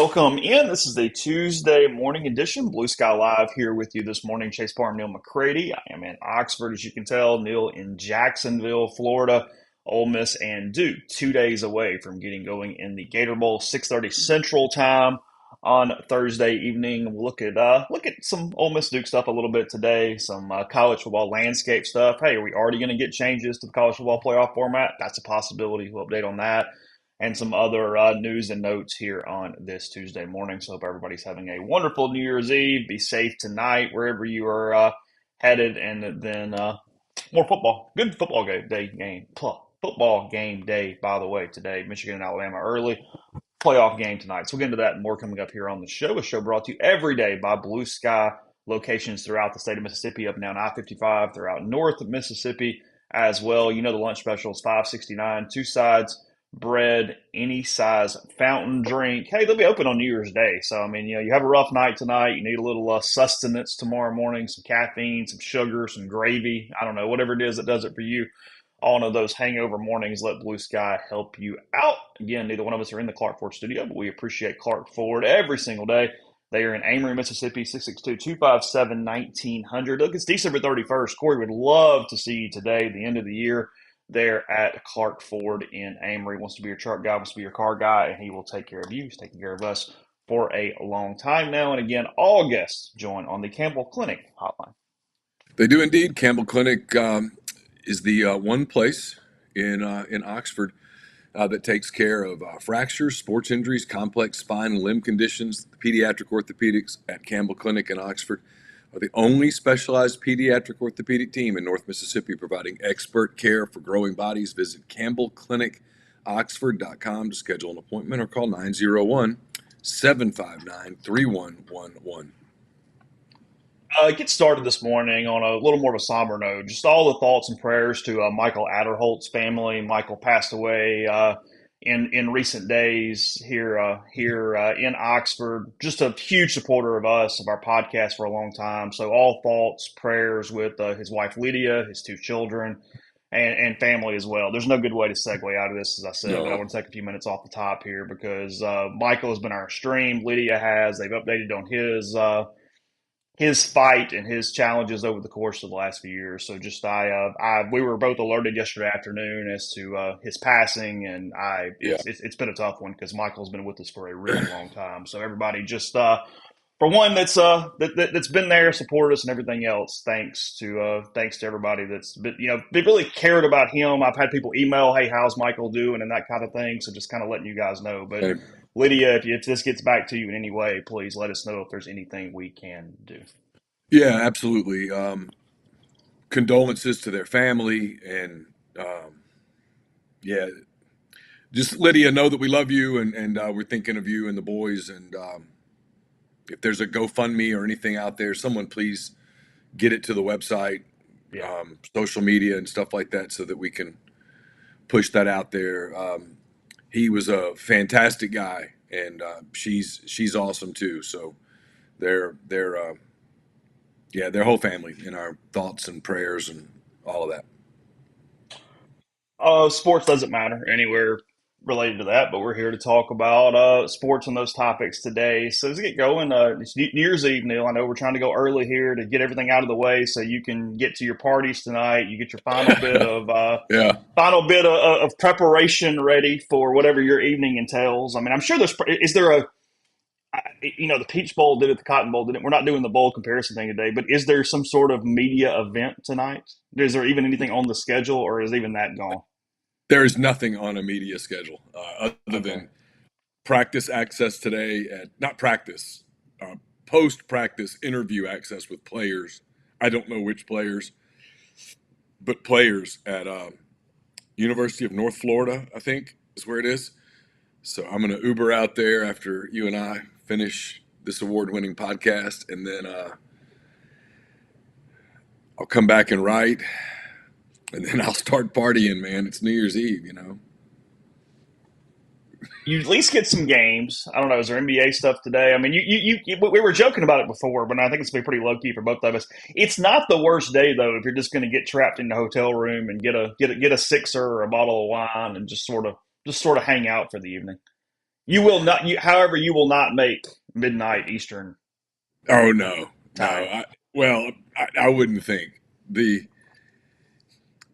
Welcome in. This is a Tuesday morning edition. Blue Sky Live here with you this morning. Chase Parham and Neal McCready. I am in Oxford, as you can tell. Neal in Jacksonville, Florida. Ole Miss and Duke 2 days away from getting going in the Gator Bowl, 6:30 Central Time on Thursday evening. We'll look at some Ole Miss Duke stuff a little bit today. Some college football landscape stuff. Hey, are we already going to get changes to the college football playoff format? That's a possibility. We'll update on that and some other news and notes here on this Tuesday morning. So hope everybody's having a wonderful New Year's Eve. Be safe tonight wherever you are headed, and then more football. Good football game. Football game day, by the way, today. Michigan and Alabama early. Playoff game tonight. So we'll get into that and more coming up here on the show. A show brought to you every day by Blue Sky, locations throughout the state of Mississippi, up and down I-55, throughout north of Mississippi as well. You know the lunch special is $5.69, two sides, bread, any size fountain drink. Hey, they'll be open on New Year's Day. So, I mean, you have a rough night tonight. You need a little sustenance tomorrow morning, some caffeine, some sugar, some gravy. I don't know, whatever it is that does it for you on those hangover mornings. Let Blue Sky help you out. Again, neither one of us are in the Clark Ford studio, but we appreciate Clark Ford every single day. They are in Amory, Mississippi, 662-257-1900. Look, it's December 31st. Corey would love to see you today, the end of the year, there at Clark Ford in Amory. Wants to be your truck guy, wants to be your car guy, and he will take care of you. He's taking care of us for a long time now. And again, all guests join on the Campbell Clinic hotline. They do indeed. Campbell Clinic is the one place in Oxford that takes care of fractures, sports injuries, complex spine and limb conditions. The pediatric orthopedics at Campbell Clinic in Oxford are the only specialized pediatric orthopedic team in North Mississippi providing expert care for growing bodies. Visit campbellclinicoxford.com to schedule an appointment or call 901-759-3111. Get started this morning on a little more of a somber note. Just all the thoughts and prayers to Michael Adderholt's family. Michael passed away in recent days here in Oxford. Just a huge supporter of us, of our podcast for a long time. So all thoughts, prayers with his wife Lydia, his two children, and family as well. There's no good way to segue out of this, as I said, but I want to take a few minutes off the top here because Michael has been our stream. Lydia has. They've updated on his fight and his challenges over the course of the last few years. So just we were both alerted yesterday afternoon as to his passing, and it's been a tough one because Michael's been with us for a really long time. So everybody just for one that's been there, supported us, and everything else. Thanks to everybody that's been they really cared about him. I've had people email, "Hey, how's Michael doing?" and that kind of thing. So just kind of letting you guys know, but. Hey. Lydia, if this gets back to you in any way, please let us know if there's anything we can do. Yeah, absolutely. Condolences to their family, and just Lydia, know that we love you, and we're thinking of you and the boys. And if there's a GoFundMe or anything out there, someone please get it to the website, social media and stuff like that, so that we can push that out there. He was a fantastic guy, and she's awesome too. So they're their whole family in our thoughts and prayers and all of that. Sports doesn't matter anywhere related to that, but we're here to talk about sports and those topics today. So let's get going. It's New Year's Eve, Neal. I know we're trying to go early here to get everything out of the way so you can get to your parties tonight. You get your final bit of preparation ready for whatever your evening entails. I mean, I'm sure the Peach Bowl did it, the Cotton Bowl did it. We're not doing the bowl comparison thing today, but is there some sort of media event tonight? Is there even anything on the schedule, or is even that gone? There is nothing on a media schedule other than practice access today post-practice interview access with players. I don't know which players, but players at University of North Florida, I think, is where it is. So I'm going to Uber out there after you and I finish this award-winning podcast, and then I'll come back and write. And then I'll start partying, man. It's New Year's Eve, You at least get some games. I don't know. Is there NBA stuff today? I mean, we were joking about it before, but I think it's going to be pretty low key for both of us. It's not the worst day though if you're just going to get trapped in the hotel room and get a sixer or a bottle of wine and just sort of hang out for the evening. You will not. However, you will not make midnight Eastern Oh no, no. time. I wouldn't think the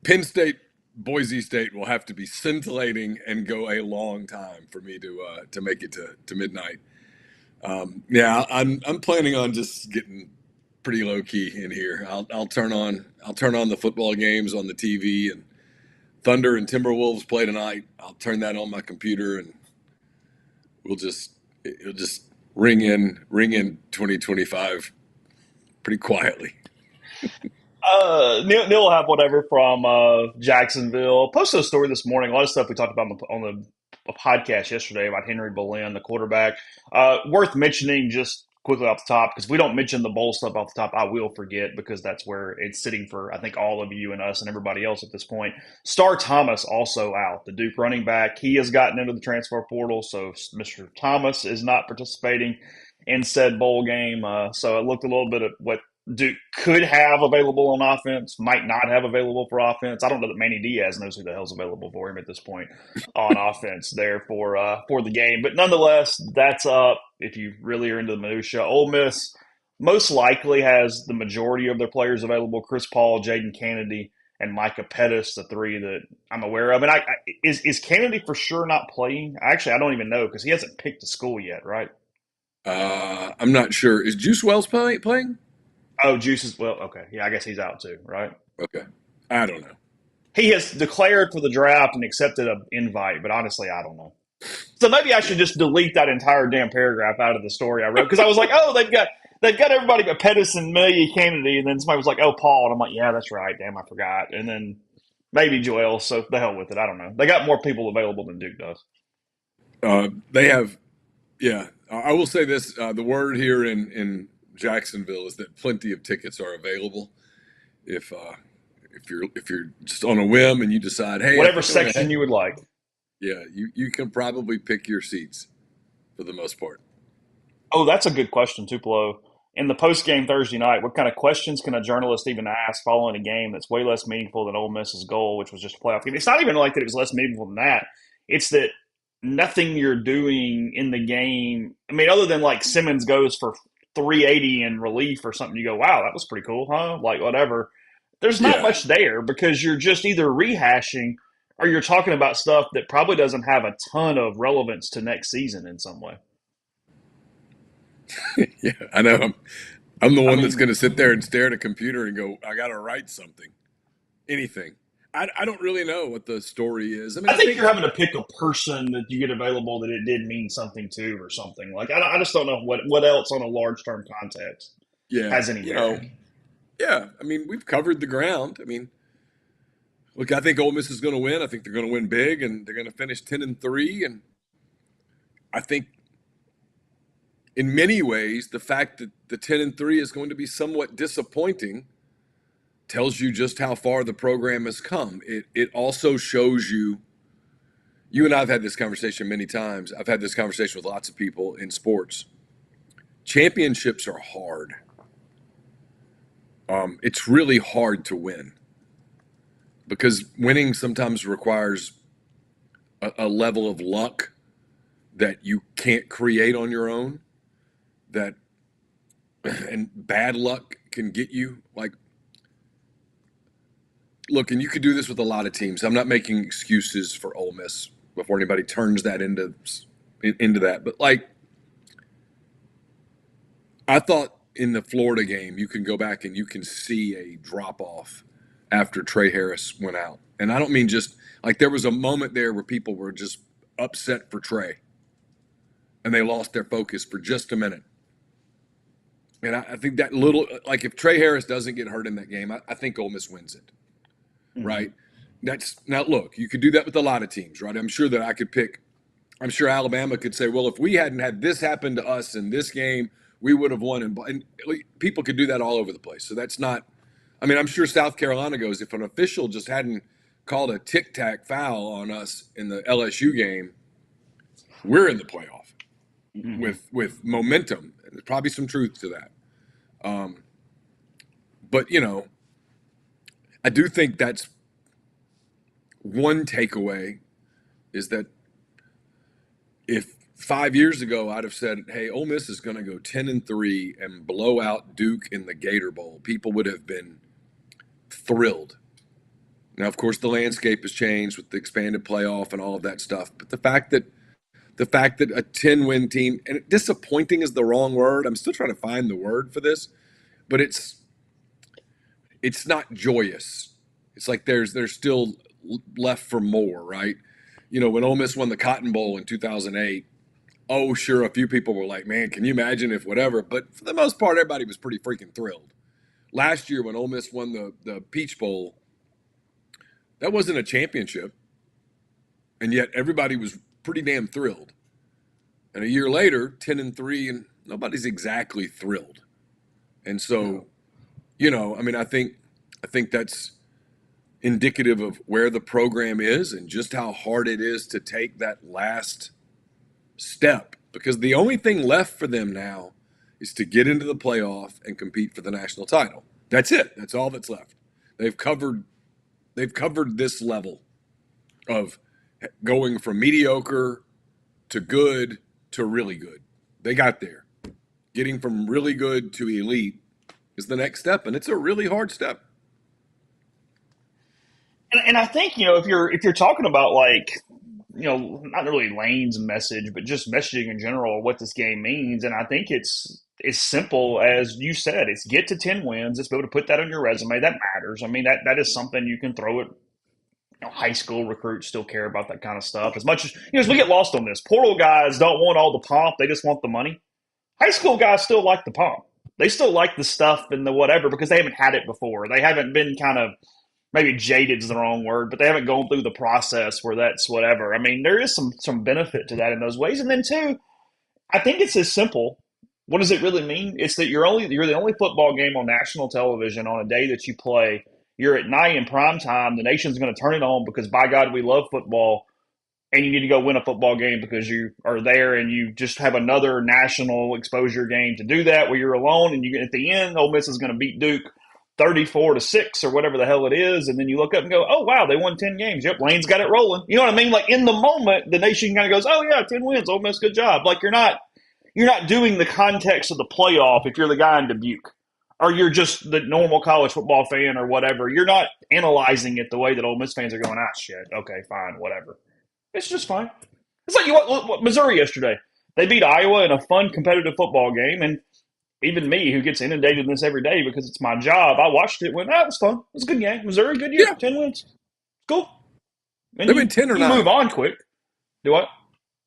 Penn State Boise State will have to be scintillating and go a long time for me to make it to midnight. Yeah, I'm planning on just getting pretty low key in here. I'll turn on the football games on the TV, and Thunder and Timberwolves play tonight. I'll turn that on my computer, and it'll just ring in 2025 pretty quietly. Neil will have whatever from Jacksonville. Posted a story this morning. A lot of stuff we talked about on the podcast yesterday about Henry Boleyn, the quarterback. Worth mentioning just quickly off the top, because if we don't mention the bowl stuff off the top, I will forget, because that's where it's sitting for, I think, all of you and us and everybody else at this point. Star Thomas also out, the Duke running back. He has gotten into the transfer portal, so Mr. Thomas is not participating in said bowl game. So it looked a little bit at what Duke could have available on offense, might not have available for offense. I don't know that Manny Diaz knows who the hell's available for him at this point on offense there for the game. But nonetheless, that's up if you really are into the minutia. Ole Miss most likely has the majority of their players available: Chris Paul, Jaden Kennedy, and Micah Pettis, the three that I'm aware of. And is Kennedy for sure not playing? Actually, I don't even know, because he hasn't picked a school yet, right? I'm not sure. Is Juice Wells playing? Oh, Juice is, well, okay. Yeah, I guess he's out too, right? Okay, I don't know. He has declared for the draft and accepted an invite, but honestly, I don't know. So maybe I should just delete that entire damn paragraph out of the story I wrote, because I was like, oh, they've got everybody but Pettis and Amelia Kennedy, and then somebody was like, oh, Paul, and I'm like, yeah, that's right, damn, I forgot, and then maybe Joel. So the hell with it, I don't know. They got more people available than Duke does. They have, yeah. I will say this: the word here in Jacksonville is that plenty of tickets are available. If if you're just on a whim and you decide, hey, I Whatever think I'm gonna section you would like. yeah, you can probably pick your seats for the most part. Oh, that's a good question, Tupelo. In the post game Thursday night, what kind of questions can a journalist even ask following a game that's way less meaningful than Ole Miss's goal, which was just a playoff game? It's not even like that it was less meaningful than that. It's that nothing you're doing in the game. I mean, other than like Simmons goes for 380 in relief or something, you go, wow, that was pretty cool, huh? Like, whatever. There's not Yeah, much there, because you're just either rehashing or you're talking about stuff that probably doesn't have a ton of relevance to next season in some way. yeah, I know. I'm the I one that's mean, going to sit there and stare at a computer and go, I got to write something, anything. I don't really know what the story is. I mean, I I think you're think, having to pick a person that you get available that it did mean something to, or something. Like, I just don't know what else on a large term context yeah, has any bearing. yeah. I mean, we've covered the ground. I mean, look, I think Ole Miss is going to win. I think they're going to win big, and they're going to finish 10-3. And I think, in many ways, the fact that the 10-3 is going to be somewhat disappointing tells you just how far the program has come. It also shows you. You and I've had this conversation many times. I've had this conversation with lots of people in sports. Championships are hard. It's really hard to win because winning sometimes requires a level of luck that you can't create on your own. That and bad luck can get you. Like, look, and you could do this with a lot of teams. I'm not making excuses for Ole Miss before anybody turns that into that. But like, I thought in the Florida game, you can go back and you can see a drop off after Trey Harris went out. And I don't mean just like there was a moment there where people were just upset for Trey and they lost their focus for just a minute. And I think that little, like if Trey Harris doesn't get hurt in that game, I think Ole Miss wins it, Mm-hmm. right? That's now look, you could do that with a lot of teams, right? I'm sure that I could pick, I'm sure Alabama could say, well, if we hadn't had this happen to us in this game, we would have won. And people could do that all over the place. So that's not, I mean, I'm sure South Carolina goes, if an official just hadn't called a tic tac foul on us in the LSU game, we're in the playoff Mm-hmm. with momentum. And there's probably some truth to that. Um, but, I do think that's one takeaway is that if 5 years ago, I'd have said, "Hey, Ole Miss is going to go 10-3 and blow out Duke in the Gator Bowl." People would have been thrilled. Now, of course, the landscape has changed with the expanded playoff and all of that stuff. But the fact that a 10-win team, and disappointing is the wrong word. I'm still trying to find the word for this, but it's not joyous. It's like there's still left for more, right? When Ole Miss won the Cotton Bowl in 2008, oh, sure, a few people were like, "Man, can you imagine if whatever?" But for the most part, everybody was pretty freaking thrilled. Last year, when Ole Miss won the Peach Bowl, that wasn't a championship, and yet everybody was pretty damn thrilled. And a year later, 10-3, and nobody's exactly thrilled. And so, I mean, I think that's indicative of where the program is and just how hard it is to take that last step, because the only thing left for them now is to get into the playoff and compete for the national title. That's it. That's all that's left. They've covered this level of going from mediocre to good to really good. They got there. Getting from really good to elite is the next step, and it's a really hard step. And I think if you're talking about like not really Lane's message, but just messaging in general, what this game means, and I think it's as simple as you said. It's get to 10 wins. It's be able to put that on your resume. That matters. I mean that is something you can throw at high school recruits still care about that kind of stuff as much as we get lost on this. Portal guys don't want all the pomp; they just want the money. High school guys still like the pomp. They still like the stuff and the whatever because they haven't had it before. They haven't been kind of maybe jaded is the wrong word, but they haven't gone through the process where that's whatever. I mean, there is some benefit to that in those ways. And then two, I think it's as simple. What does it really mean? It's that you're the only football game on national television on a day that you play. You're at night in prime time. The nation's going to turn it on because by God we love football, and you need to go win a football game because you are there and you just have another national exposure game to do that where you're alone and you at the end Ole Miss is going to beat Duke 34-6 or whatever the hell it is, and then you look up and go, "Oh wow, they won 10 games. Yep, Lane's got it rolling." You know what I mean? Like in the moment, the nation kind of goes, "Oh yeah, 10 wins, Ole Miss, good job." Like you're not doing the context of the playoff if you're the guy in Dubuque, or you're just the normal college football fan or whatever. You're not analyzing it the way that Ole Miss fans are going, "Ah shit, okay, fine, whatever." It's just fine. It's like look, Missouri yesterday. They beat Iowa in a fun competitive football game, and even me, who gets inundated in this every day because it's my job, I watched it. Went, it was fun. It was a good game. Missouri, good year. Yeah, 10 wins. Cool. And they you went 10 or you move 9. on quick. Do what?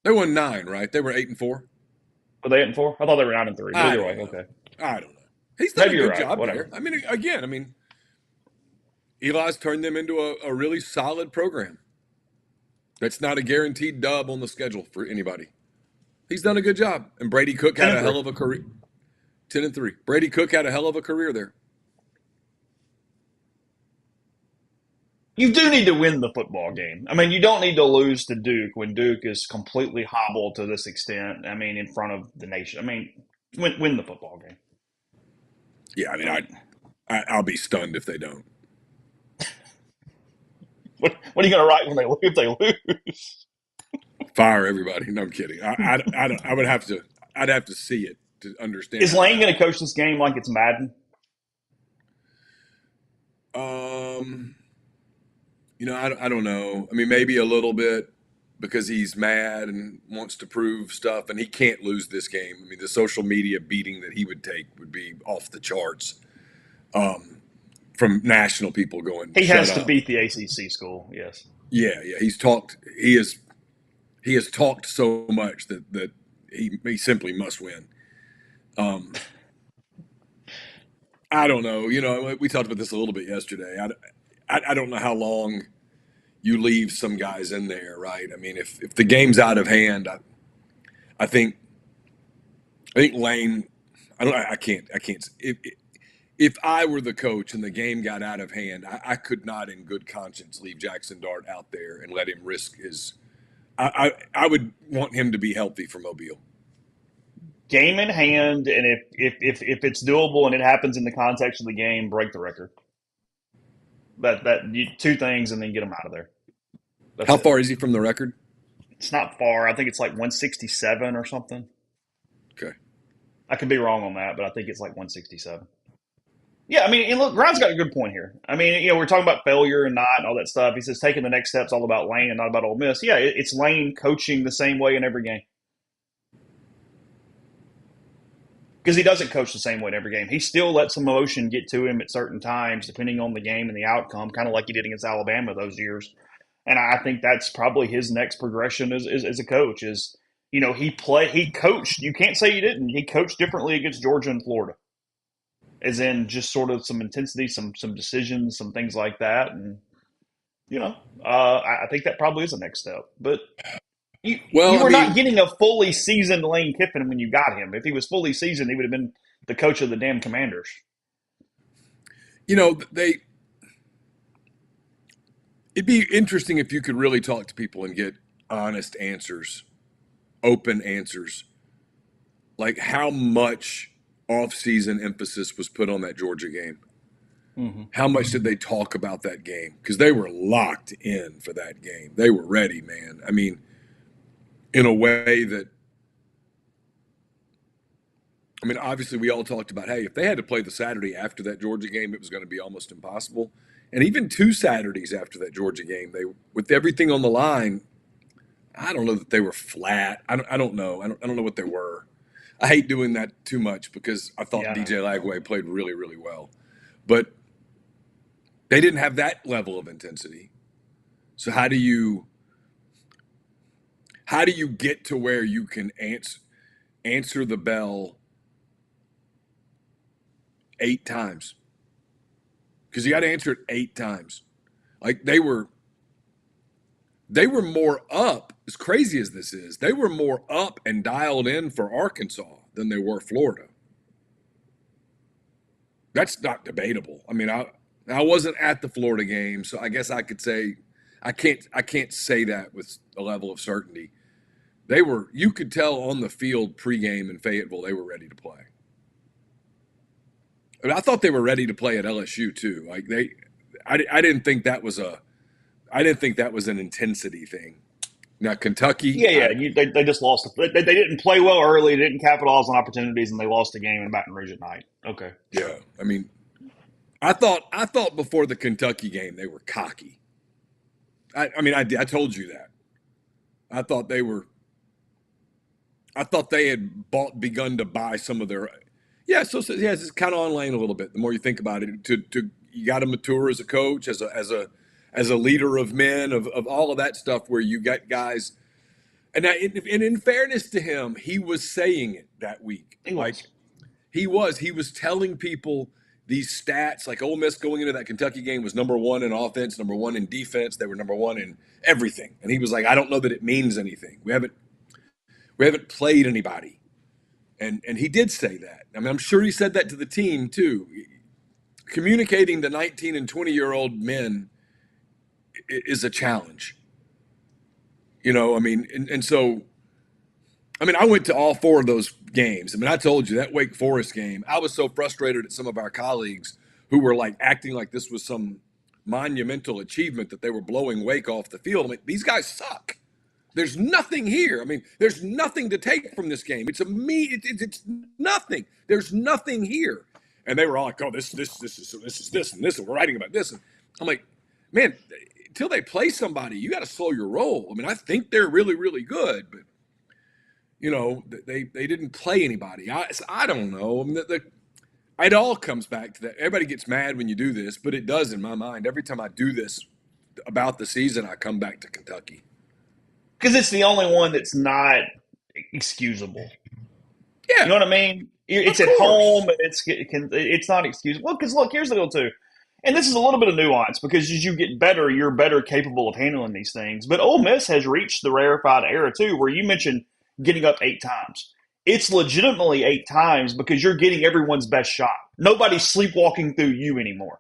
They won 9, right? They were 8-4. Were they 8-4? I thought they were 9-3. But I either don't way, know. okay. I don't know. He's done a Maybe you're good right. job Whatever. there. I mean, again, Eli's turned them into a really solid program. That's not a guaranteed dub on the schedule for anybody. He's done a good job. And Brady Cook ten had and a three. hell of a career. 10-3. Brady Cook had a hell of a career there. You do need to win the football game. I mean, you don't need to lose to Duke when Duke is completely hobbled to this extent. I mean, in front of the nation. I mean, win the football game. Yeah, I mean, I mean, I'll be stunned if they don't. what are you going to write when if they lose? Fire everybody. No, I'm kidding. I would have to. I'd have to see it to understand Is how Lane that going to coach this game like it's Madden? happens. I don't know. I mean, maybe a little bit because he's mad and wants to prove stuff, and he can't lose this game. I mean, the social media beating that he would take would be off the charts. From national people going, He "Shut has to up." beat the ACC school. Yes. Yeah, yeah. He's talked. He has talked so much that he simply must win. Um, I don't know. We talked about this a little bit yesterday. I don't know how long you leave some guys in there, right? I mean, if the game's out of hand, I think Lane. I don't. I can't. If I were the coach and the game got out of hand, I could not, in good conscience, leave Jackson Dart out there and let him risk his. I would want him to be healthy for Mobile. Game in hand, and if it's doable and it happens in the context of the game, break the record. Two things, and then get them out of there. That's How it. far is he from the record? It's not far. I think it's like 167 or something. Okay. I could be wrong on that, but I think it's like 167. Yeah, I mean, and look, Grant's got a good point here. I mean, we're talking about failure and not and all that stuff. He says taking the next step's all about Lane and not about Ole Miss. Yeah, it's Lane coaching the same way in every game because he doesn't coach the same way in every game. He still lets some emotion get to him at certain times, depending on the game and the outcome, kind of like he did against Alabama those years. And I think that's probably his next progression as a coach. Is he coached. You can't say he didn't. He coached differently against Georgia and Florida, as in just sort of some intensity, some decisions, some things like that. And I think that probably is the next step. But you Well, I were not mean, getting a fully seasoned Lane Kiffin when you got him. If he was fully seasoned, he would have been the coach of the damn Commanders. they. It'd be interesting if you could really talk to people and get honest answers, open answers, like how much off-season emphasis was put on that Georgia game. Mm-hmm. How much did they talk about that game? Because they were locked in for that game. They were ready, man. I mean, in a way that, I mean, obviously we all talked about, hey, if they had to play the Saturday after that Georgia game, it was going to be almost impossible. And even 2 Saturdays after that Georgia game, they, with everything on the line, I don't know that they were flat. I don't know. I don't know what they were. I hate doing that too much because I thought Yeah, I DJ know. Lagway played really, really well. But they didn't have that level of intensity. So how do you get to where you can answer the bell 8 times? Because you got to answer it 8 times. Like they were more up, as crazy as this is, they were more up and dialed in for Arkansas than they were Florida. That's not debatable. I mean, I wasn't at the Florida game, so I guess I could say I can't say that with a level of certainty. You could tell on the field pregame in Fayetteville they were ready to play. And I thought they were ready to play at LSU too. Like I didn't think that was an intensity thing. Now Kentucky, Yeah, yeah. They just lost. They didn't play well early. They didn't capitalize on opportunities, and they lost the game in Baton Rouge at night. Okay. yeah. I mean, I thought before the Kentucky game they were cocky. I told you that. I thought they were. I thought they had begun to buy some of their. Yeah, so yes, it's kind of on Lane a little bit. The more you think about it, you got to mature as a coach, as a leader of men, of all of that stuff. Where you got guys, and in fairness to him, he was saying it that week. He was. Like he was telling people these stats. Like Ole Miss going into that Kentucky game was number 1 in offense, number 1 in defense. They were number 1 in everything, and he was like, I don't know that it means anything. We haven't played anybody. And he did say that. I mean, I'm sure he said that to the team too. Communicating to 19 and 20-year-old men is a challenge. I mean, and so, I mean, I went to all 4 of those games. I mean, I told you that Wake Forest game, I was so frustrated at some of our colleagues who were like acting like this was some monumental achievement that they were blowing Wake off the field. I mean, these guys suck. There's nothing here. I mean, there's nothing to take from this game. It's nothing. There's nothing here. And they were all like, "Oh, this is this, and we're writing about this." And I'm like, "Man, until they play somebody, you got to slow your roll." I mean, I think they're really, really good, but they didn't play anybody. I don't know. I mean, it all comes back to that. Everybody gets mad when you do this, but it does in my mind. Every time I do this about the season, I come back to Kentucky. Because it's the only one that's not excusable. You know Yeah, what I mean? It's of at course. home, and it's not excusable. Well, because look, here's the deal too, and this is a little bit of nuance because as you get better, you're better capable of handling these things. But Ole Miss has reached the rarefied era too, where you mentioned getting up 8 times. It's legitimately 8 times because you're getting everyone's best shot. Nobody's sleepwalking through you anymore.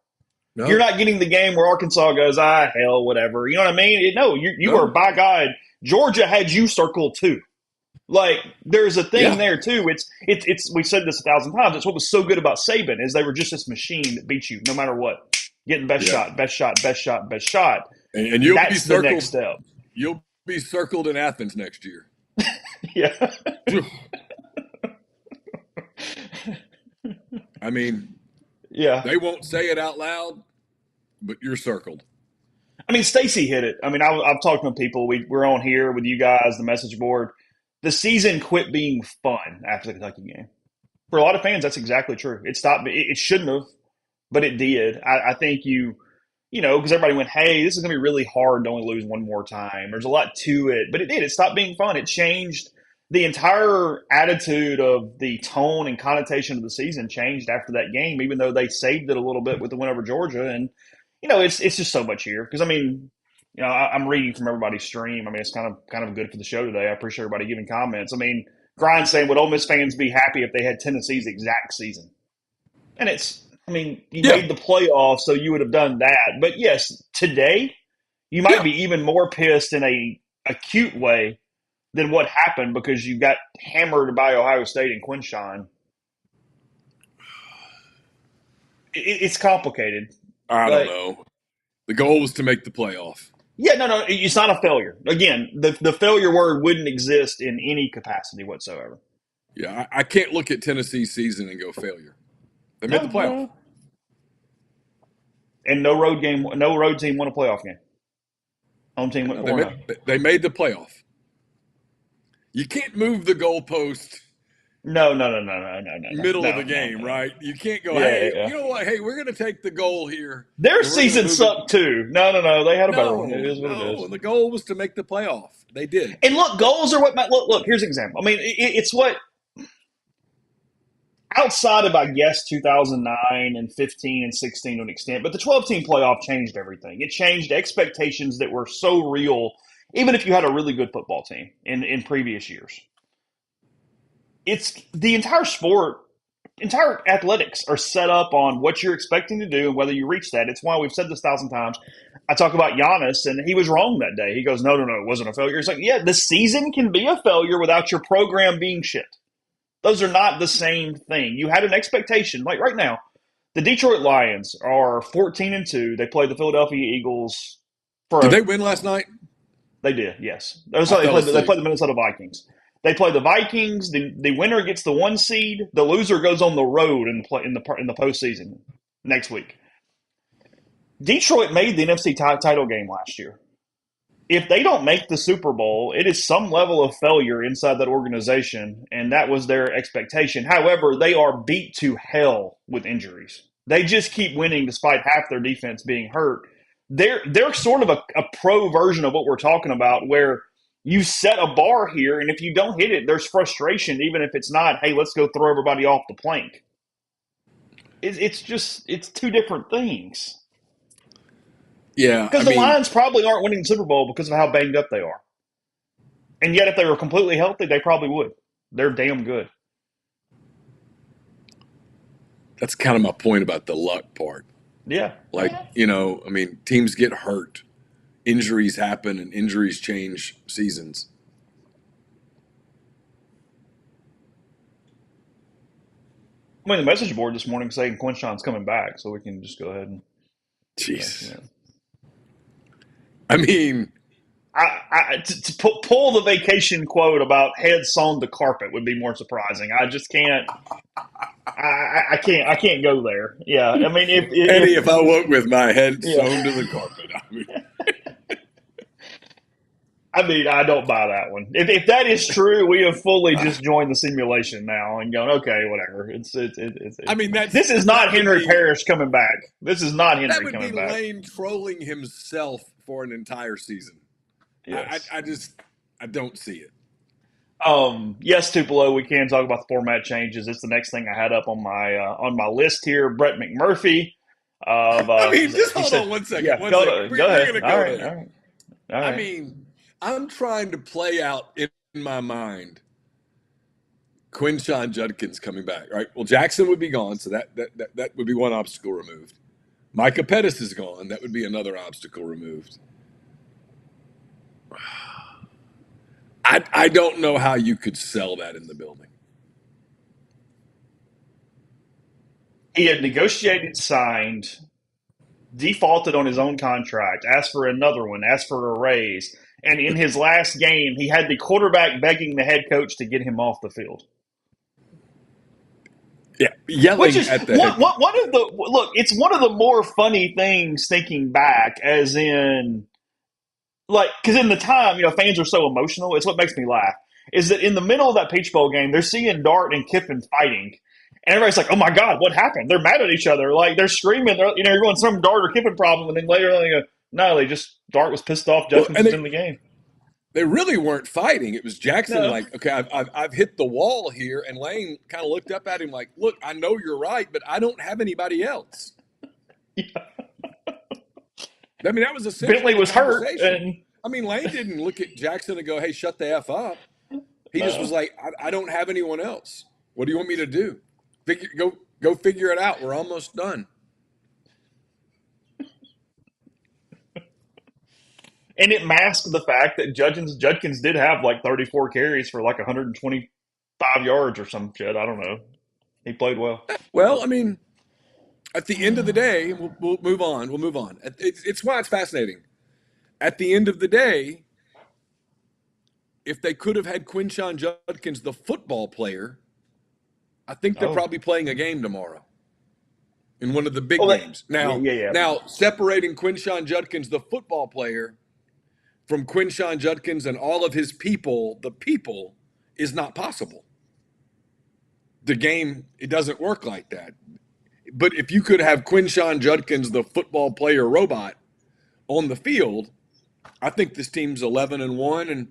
You're No, not getting the game where Arkansas goes, hell, whatever. You know what I mean? No, you are, no. by God, Georgia had you circled too. Like there's a thing Yeah, there too. It's we've said this 1,000 times. It's what was so good about Saban is they were just this machine that beat you no matter what. Getting best yeah. shot, best shot, best shot, best shot. And That's the next step. you'll be circled in Athens next year. Yeah. I mean, Yeah. they won't say it out loud, but you're circled. I mean, Stacy hit it. I mean, I've talked to people. We're on here with you guys, the message board. The season quit being fun after the Kentucky game. For a lot of fans, that's exactly true. It stopped. It shouldn't have, but it did. I think because everybody went, hey, this is going to be really hard to only lose one more time. There's a lot to it, but it did. It stopped being fun. It changed the entire attitude of the tone and connotation of the season changed after that game, even though they saved it a little bit with the win over Georgia. And, it's just so much here. Because, I mean, I'm reading from everybody's stream. I mean, it's kind of good for the show today. I appreciate everybody giving comments. I mean, Grind saying, would Ole Miss fans be happy if they had Tennessee's exact season? And you Yeah. made the playoffs, so you would have done that. But yes, today you might Yeah. be even more pissed in a acute way than what happened because you got hammered by Ohio State and Quinshon. It's complicated. I don't But know. The goal was to make the playoff. yeah, no, it's not a failure. Again, the failure word wouldn't exist in any capacity whatsoever. Yeah, I can't look at Tennessee's season and go failure. They made the playoff. And no road team won a playoff game. Home team went 4-0. They made the playoff. You can't move the goalpost No. middle of the game, right? You can't go, you know what? Hey, we're going to take the goal here. Their season sucked too. No. They had a better one. It is what it is. And the goal was to make the playoff. They did. And look, goals are what look. Here's an example. I mean, it's what outside of, I guess, 2009 and 15 and 16 to an extent, but the 12-team playoff changed everything. It changed expectations that were so real, even if you had a really good football team in previous years. It's the entire sport, entire athletics are set up on what you're expecting to do and whether you reach that. It's why we've said this 1,000 times. I talk about Giannis, and he was wrong that day. He goes, no, it wasn't a failure. It's like, yeah, the season can be a failure without your program being shit. Those are not the same thing. You had an expectation. Like right now, the Detroit Lions are 14-2. They played the Philadelphia Eagles. Did they win last night? They did, yes. They played the Minnesota Vikings. They play the Vikings. The winner gets the 1 seed. The loser goes on the road in the postseason next week. Detroit made the NFC title game last year. If they don't make the Super Bowl, it is some level of failure inside that organization, and that was their expectation. However, they are beat to hell with injuries. They just keep winning despite half their defense being hurt. They're sort of a pro version of what we're talking about, where you set a bar here, and if you don't hit it, there's frustration, even if it's not, hey, let's go throw everybody off the plank. It's two different things. Yeah. Because the Lions probably aren't winning the Super Bowl because of how banged up they are. And yet, if they were completely healthy, they probably would. They're damn good. That's kind of my point about the luck part. Yeah. Teams get hurt. Injuries happen, and injuries change seasons. I mean, the message board this morning saying Quinshon's coming back, so we can just go ahead and. Jeez. To pull the vacation quote about heads on the carpet would be more surprising. I just can't. I can't go there. Yeah, I mean, if I woke with my head sewn to the carpet, I don't buy that one. If that is true, we have fully just joined the simulation now and gone, okay, whatever. This is not Henry Parrish coming back. This is not Henry coming back. That would be Lane trolling himself for an entire season. Yes. I don't see it. Yes, Tupelo, we can talk about the format changes. It's the next thing I had up on my list here. Brett McMurphy. Just hold on 1 second. Yeah, go ahead. We're going to go there. All right. I'm trying to play out in my mind Quinshon Judkins coming back. Right? Well, Jackson would be gone, so that would be one obstacle removed. Micah Pettis is gone. That would be another obstacle removed. I don't know how you could sell that in the building. He had negotiated, signed defaulted on his own contract, asked for another one, asked for a raise, and in his last game, he had the quarterback begging the head coach to get him off the field. Yeah, Which yelling is at the head. one of the look. It's one of the more funny things thinking back, as in like because in the time, fans are so emotional. It's what makes me laugh. Is that in the middle of that Peach Bowl game, they're seeing Dart and Kiffin fighting, and everybody's like, "Oh my God, what happened?" They're mad at each other, like they're screaming. They're going some Dart or Kiffin problem, and then later they go, "No, they just Dart was pissed off. Well, Judkins and was in the game." they really weren't fighting. It was Jackson No, like, okay, I've hit the wall here, and Lane kind of looked up at him like, look, I know you're right, but I don't have anybody else. yeah. I mean, that was essentially Bentley the was hurt, conversation. and I mean, Lane didn't look at Jackson and go, hey, shut the F up. He just was no. like, I don't have anyone else. What do you want me to do? Go figure it out. We're almost done. And it masked the fact that Judkins did have like 34 carries for like 125 yards or some shit. I don't know. He played well. Well, I mean, at the end of the day, we'll move on. We'll move on. It's why it's fascinating. At the end of the day, if they could have had Quinshawn Judkins, the football player, I think they're Oh, probably playing a game tomorrow in one of the big well, games. yeah, Now, yeah, yeah. now separating Quinshawn Judkins, the football player, from Quinshawn Judkins and all of his people, the people, is not possible. The game, it doesn't work like that. But if you could have Quinshawn Judkins, the football player robot, on the field, I think this team's 11-1 and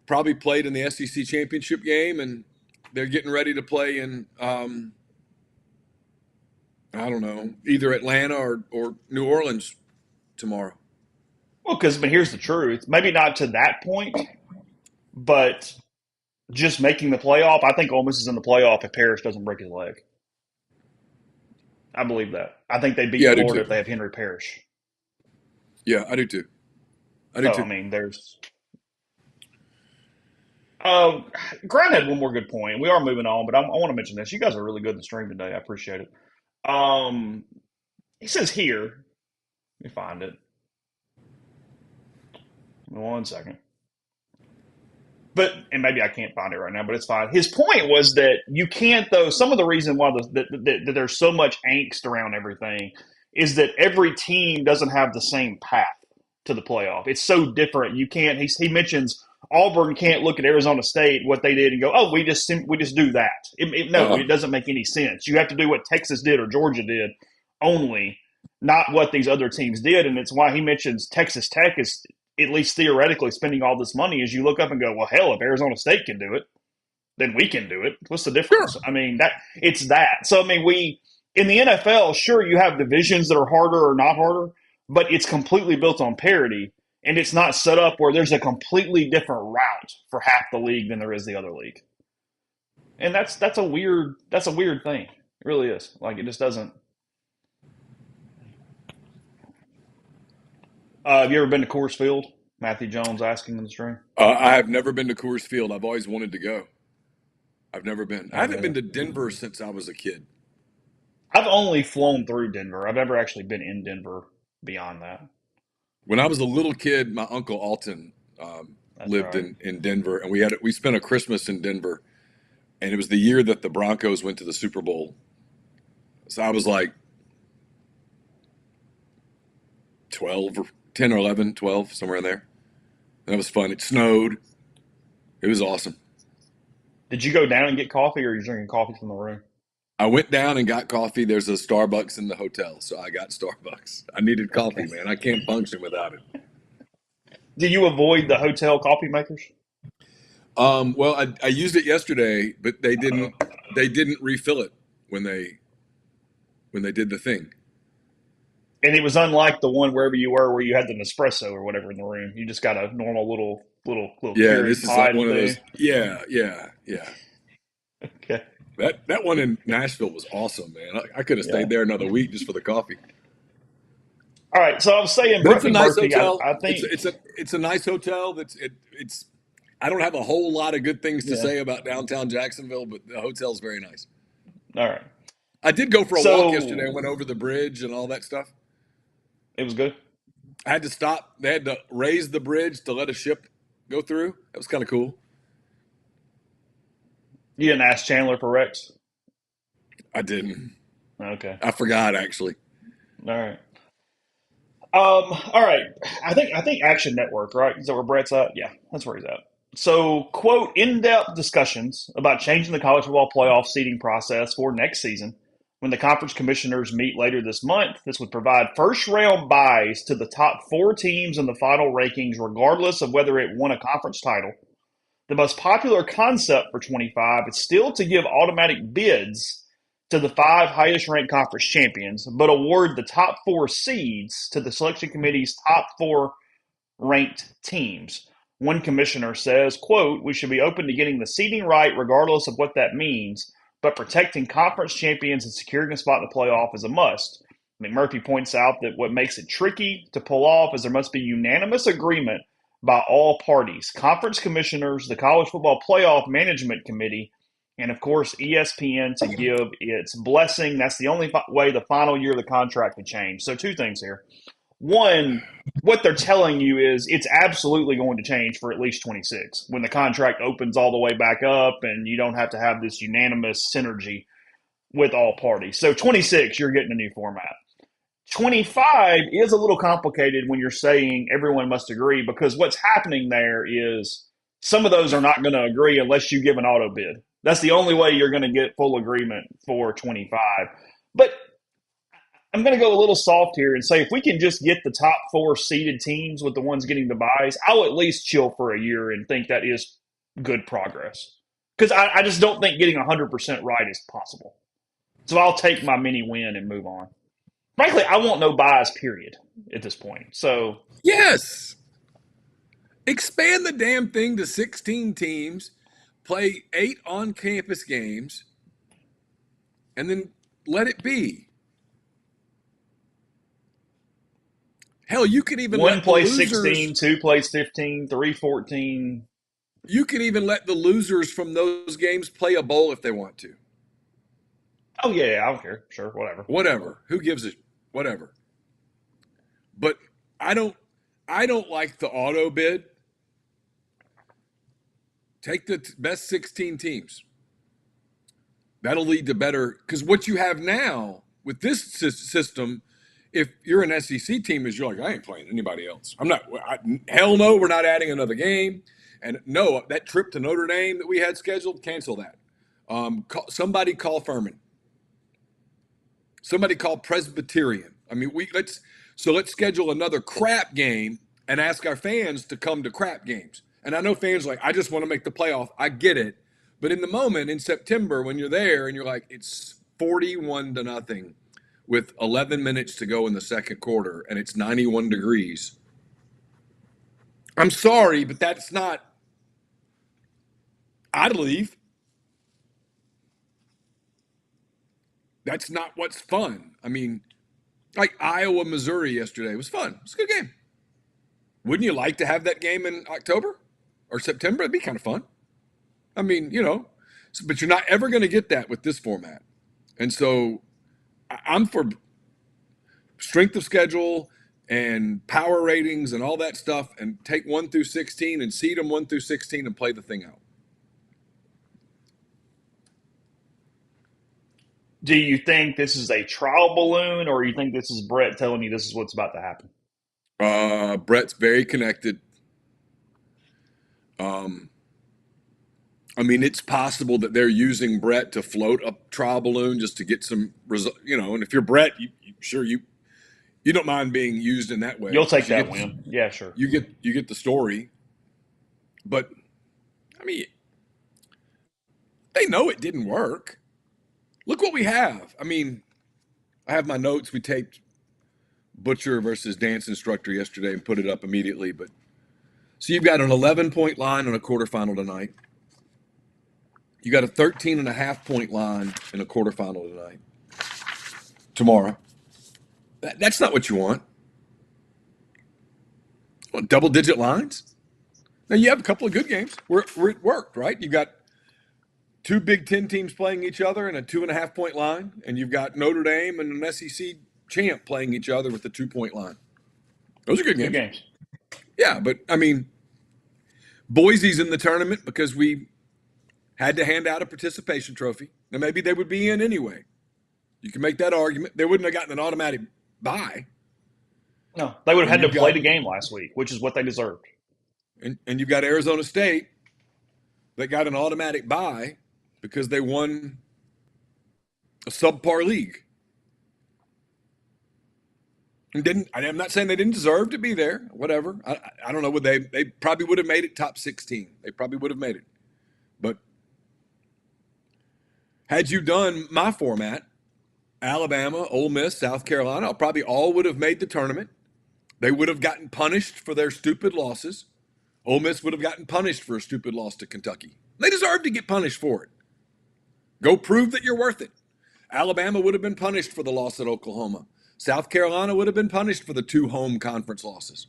probably played in the SEC championship game, and they're getting ready to play in I don't know, either Atlanta or New Orleans tomorrow. Well, because but here's the truth. Maybe not to that point, but just making the playoff. I think Ole Miss is in the playoff if Parrish doesn't break his leg. I believe that. I think they beat Yeah, I do Florida if too. they have Henry Parrish. Yeah, I do too. I do So I too. mean, there's. Uh, Grant had one more good point. We are moving on, but I want to mention this. You guys are really good in the stream today. I appreciate it. Um, he says here. Let me find it. Give me 1 second. But and maybe I can't find it right now, but it's fine. His point was that you can't though. Some of the reason why that there's so much angst around everything is that every team doesn't have the same path to the playoff. It's so different. You can't. He mentions Auburn can't look at Arizona State what they did and go, oh, we just do that. No, Uh-huh. it doesn't make any sense. You have to do what Texas did or Georgia did only, not what these other teams did. And it's why he mentions Texas Tech is at least theoretically spending all this money. As you look up and go, well, hell, if Arizona State can do it, then we can do it. What's the Sure. difference? I mean, that it's that. So I mean, we in the NFL, sure, you have divisions that are harder or not harder, but it's completely built on parity, and it's not set up where there's a completely different route for half the league than there is the other league. And that's a weird thing. It really is. Like it just doesn't. Have you ever been to Coors Field? Matthew Jones asking in the stream. I have never been to Coors Field. I've always wanted to go. I've never been. I I haven't haven't been either. to Denver since I was a kid. I've only flown through Denver. I've never actually been in Denver beyond that. When I was a little kid, my uncle Alton That's lived right. in Denver, and we spent a Christmas in Denver, and it was the year that the Broncos went to the Super Bowl. So I was like 12 or 10 or 11, 12, somewhere in there. And it was fun. It snowed. It was awesome. Did you go down and get coffee, or are you drinking coffee from the room? I went down and got coffee. There's a Starbucks in the hotel, so I got Starbucks. I needed coffee, Okay. man. I can't function without it. Do you avoid the hotel coffee makers? Well, I used it yesterday, but Uh-oh. they didn't refill it when they did the thing. And it was unlike the one wherever you were, where you had the Nespresso or whatever in the room. You just got a normal little Yeah, Keurig this is like pod one of thing. those. Yeah, yeah, yeah. Okay. That one in Nashville was awesome, man. I could have Yeah. stayed there another week just for the coffee. All right. So I was saying But it's Brett a nice McMurphy. I, hotel. I It's think. it's a nice hotel. It's. I don't have a whole lot of good things to Yeah. say about downtown Jacksonville, but the hotel's very nice. All right. I did go for a walk yesterday. I So went over the bridge and all that stuff. It was good. I had to stop. They had to raise the bridge to let a ship go through. That was kind of cool. You didn't ask Chandler for Rex? I didn't. Okay. I forgot actually. All right. All right. I think Action Network, right? Is that where Brett's at? Yeah, that's where he's at. So, quote, in-depth discussions about changing the college football playoff seeding process for next season. When the conference commissioners meet later this month, this would provide first-round buys to the top four teams in the final rankings, regardless of whether it won a conference title. The most popular concept for 25 is still to give automatic bids to the five highest ranked conference champions, but award the top four seeds to the selection committee's top four ranked teams. One commissioner says, quote, we should be open to getting the seeding right regardless of what that means, but protecting conference champions and securing a spot in the playoff is a must. McMurphy points out that what makes it tricky to pull off is there must be unanimous agreement by all parties, conference commissioners, the College Football Playoff Management Committee, and of course ESPN to give its blessing. That's the only way the final year of the contract could change. So two things here. One, what they're telling you is it's absolutely going to change for at least 26 when the contract opens all the way back up and you don't have to have this unanimous synergy with all parties. So 26, you're getting a new format. 25 is a little complicated when you're saying everyone must agree because what's happening there is some of those are not going to agree unless you give an auto bid. That's the only way you're going to get full agreement for 25. But I'm going to go a little soft here and say if we can just get the top four seeded teams with the ones getting the buys, I'll at least chill for a year and think that is good progress. Because I just don't think getting 100% right is possible. So I'll take my mini win and move on. Frankly, I want no buys, period, at this point. So, Yes. Expand the damn thing to 16 teams, play 8 on-campus games, and then let it be. Hell, you could even one let the plays losers 16, two plays 15, three 14. you can even let the losers from those games play a bowl if they want to. Oh, yeah, I don't care. Sure, whatever. Whatever. Who gives a whatever. But I don't like the auto bid. Take the best 16 teams. That'll lead to better because what you have now with this system, if you're an SEC team, is you're like, I ain't playing anybody else. Hell no, we're not adding another game. And no, that trip to Notre Dame that we had scheduled, cancel that. Somebody call Furman. Somebody call Presbyterian. I mean, let's schedule another crap game and ask our fans to come to crap games. And I know fans are like, I just want to make the playoff. I get it. But in the moment in September when you're there and you're like, it's 41-0 with 11 minutes to go in the second quarter and it's 91 degrees. I'm sorry, but that's not. I'd leave. That's not what's fun. I mean, like Iowa, Missouri yesterday was fun. It's a good game. Wouldn't you like to have that game in October or September? It'd be kind of fun. I mean, but you're not ever going to get that with this format. And so I'm for strength of schedule and power ratings and all that stuff and take 1 through 16 and seed them 1 through 16 and play the thing out. Do you think this is a trial balloon or you think this is Brett telling you this is what's about to happen? Brett's very connected. I mean, it's possible that they're using Brett to float a trial balloon just to get some result, and if you're Brett, you don't mind being used in that way. You'll take that win. Yeah, sure. You get the story. But I mean, they know it didn't work. Look what we have. I mean, I have my notes. We taped Butcher versus dance instructor yesterday and put it up immediately. But so you've got an 11-point line on a quarterfinal tonight. You got a 13.5-point line in a quarterfinal tonight. Tomorrow. That's not what you want. You want double-digit lines? Now, you have a couple of good games where it worked, right? You've got 2 Big Ten teams playing each other in a 2.5-point line, and you've got Notre Dame and an SEC champ playing each other with a 2-point line. Those are good Good games. games. Yeah, but I mean, Boise's in the tournament because we had to hand out a participation trophy. Now maybe they would be in anyway. You can make that argument. They wouldn't have gotten an automatic bye. No, they would have And had to you've play got the game last week, which is what they deserved. and you've got Arizona State that got an automatic bye because they won a subpar league. And didn't I'm not saying they didn't deserve to be there, whatever. I don't know, would they probably would have made it top 16. They probably would have made it. But had you done my format, Alabama, Ole Miss, South Carolina, probably all would have made the tournament. They would have gotten punished for their stupid losses. Ole Miss would have gotten punished for a stupid loss to Kentucky. They deserve to get punished for it. Go prove that you're worth it. Alabama would have been punished for the loss at Oklahoma. South Carolina would have been punished for the 2 home conference losses.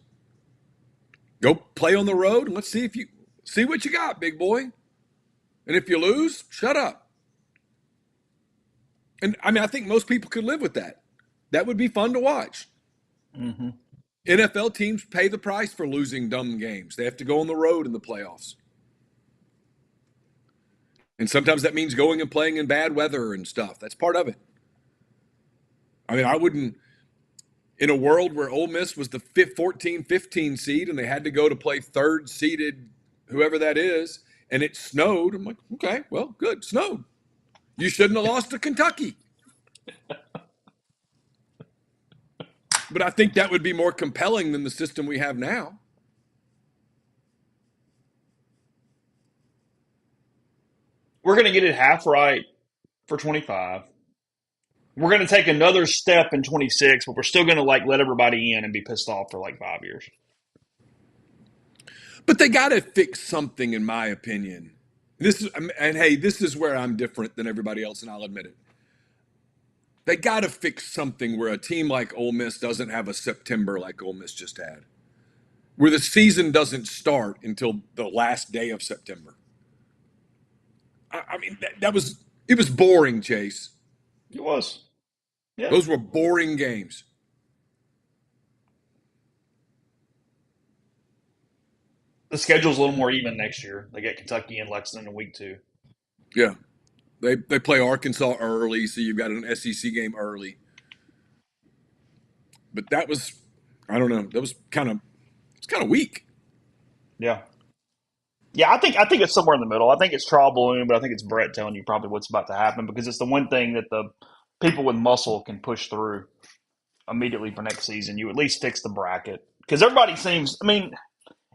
Go play on the road and let's see what you got, big boy. And if you lose, shut up. And I mean, I think most people could live with that. That would be fun to watch. Mm-hmm. NFL teams pay the price for losing dumb games. They have to go on the road in the playoffs. And sometimes that means going and playing in bad weather and stuff. That's part of it. I mean, I wouldn't, in a world where Ole Miss was the 14-15 seed and they had to go to play third seeded, whoever that is, and it snowed, I'm like, okay, well, good, snowed. You shouldn't have lost to Kentucky. But I think that would be more compelling than the system we have now. We're going to get it half right for 25. We're going to take another step in 26, but we're still going to let everybody in and be pissed off for 5 years. But they got to fix something, in my opinion. This is where I'm different than everybody else, and I'll admit it. They got to fix something where a team like Ole Miss doesn't have a September like Ole Miss just had, where the season doesn't start until the last day of September. I mean, it was boring, Chase. It was. Yeah. Those were boring games. The schedule's a little more even next year. They get Kentucky and Lexington in week 2. Yeah. They play Arkansas early, so you've got an SEC game early. But that was, I don't know, that was kind of weak. Yeah. Yeah, I think it's somewhere in the middle. I think it's trial balloon, but I think it's Brett telling you probably what's about to happen because it's the one thing that the people with muscle can push through immediately for next season. You at least fix the bracket because everybody seems. I mean,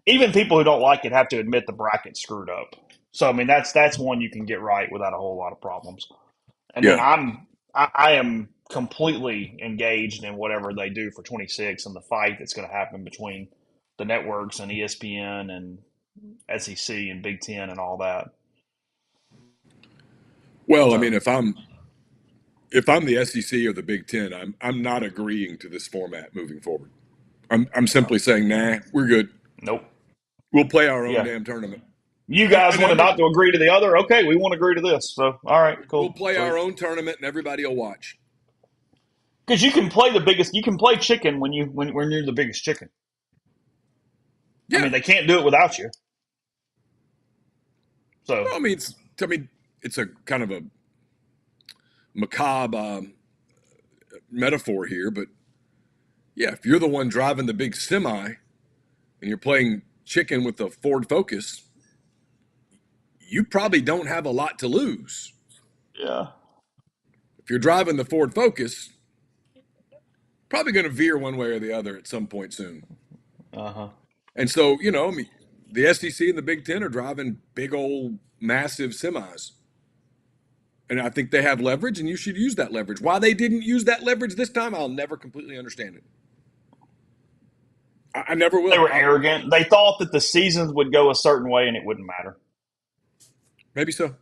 even people who don't like it have to admit the bracket's screwed up. So I mean, that's one you can get right without a whole lot of problems. And then Yeah. I am completely engaged in whatever they do for 26 and the fight that's going to happen between the networks and ESPN and SEC and Big Ten and all that. Well, So, I mean, if I'm the SEC or the Big Ten, I'm not agreeing to this format moving forward. I'm simply saying, nah, we're good. nope. We'll play our own Yeah. damn tournament. You guys And wanted not to agree to the other? Okay, we want to agree to this. So, all right, cool. We'll play our own tournament, and everybody will watch. Because you can play the biggest, you can play chicken when you're the biggest chicken. Yeah. I mean, they can't do it without you. So, Well, I mean, it's a kind of a macabre metaphor here, but yeah, if you're the one driving the big semi and you're playing chicken with a Ford Focus, you probably don't have a lot to lose. yeah. If you're driving the Ford Focus, probably going to veer one way or the other at some point soon. Uh-huh. And so, I mean, the SEC and the Big Ten are driving big old massive semis. And I think they have leverage, and you should use that leverage. Why they didn't use that leverage this time, I'll never completely understand it. I never will. They were arrogant. They thought that the seasons would go a certain way and it wouldn't matter. Maybe so.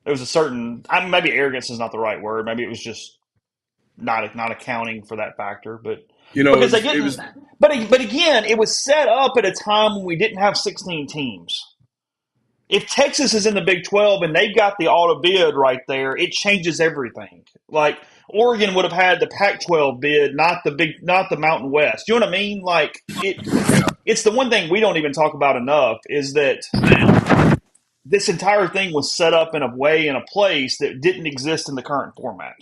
There was a certain, maybe arrogance is not the right word. Maybe it was just not accounting for that factor. But because they didn't. But again, it was set up at a time when we didn't have 16 teams. If Texas is in the Big 12 and they've got the auto bid right there, it changes everything. Like Oregon would have had the Pac-12 bid, not the Mountain West. You know what I mean? Like it's the one thing we don't even talk about enough is that this entire thing was set up in a way in a place that didn't exist in the current format.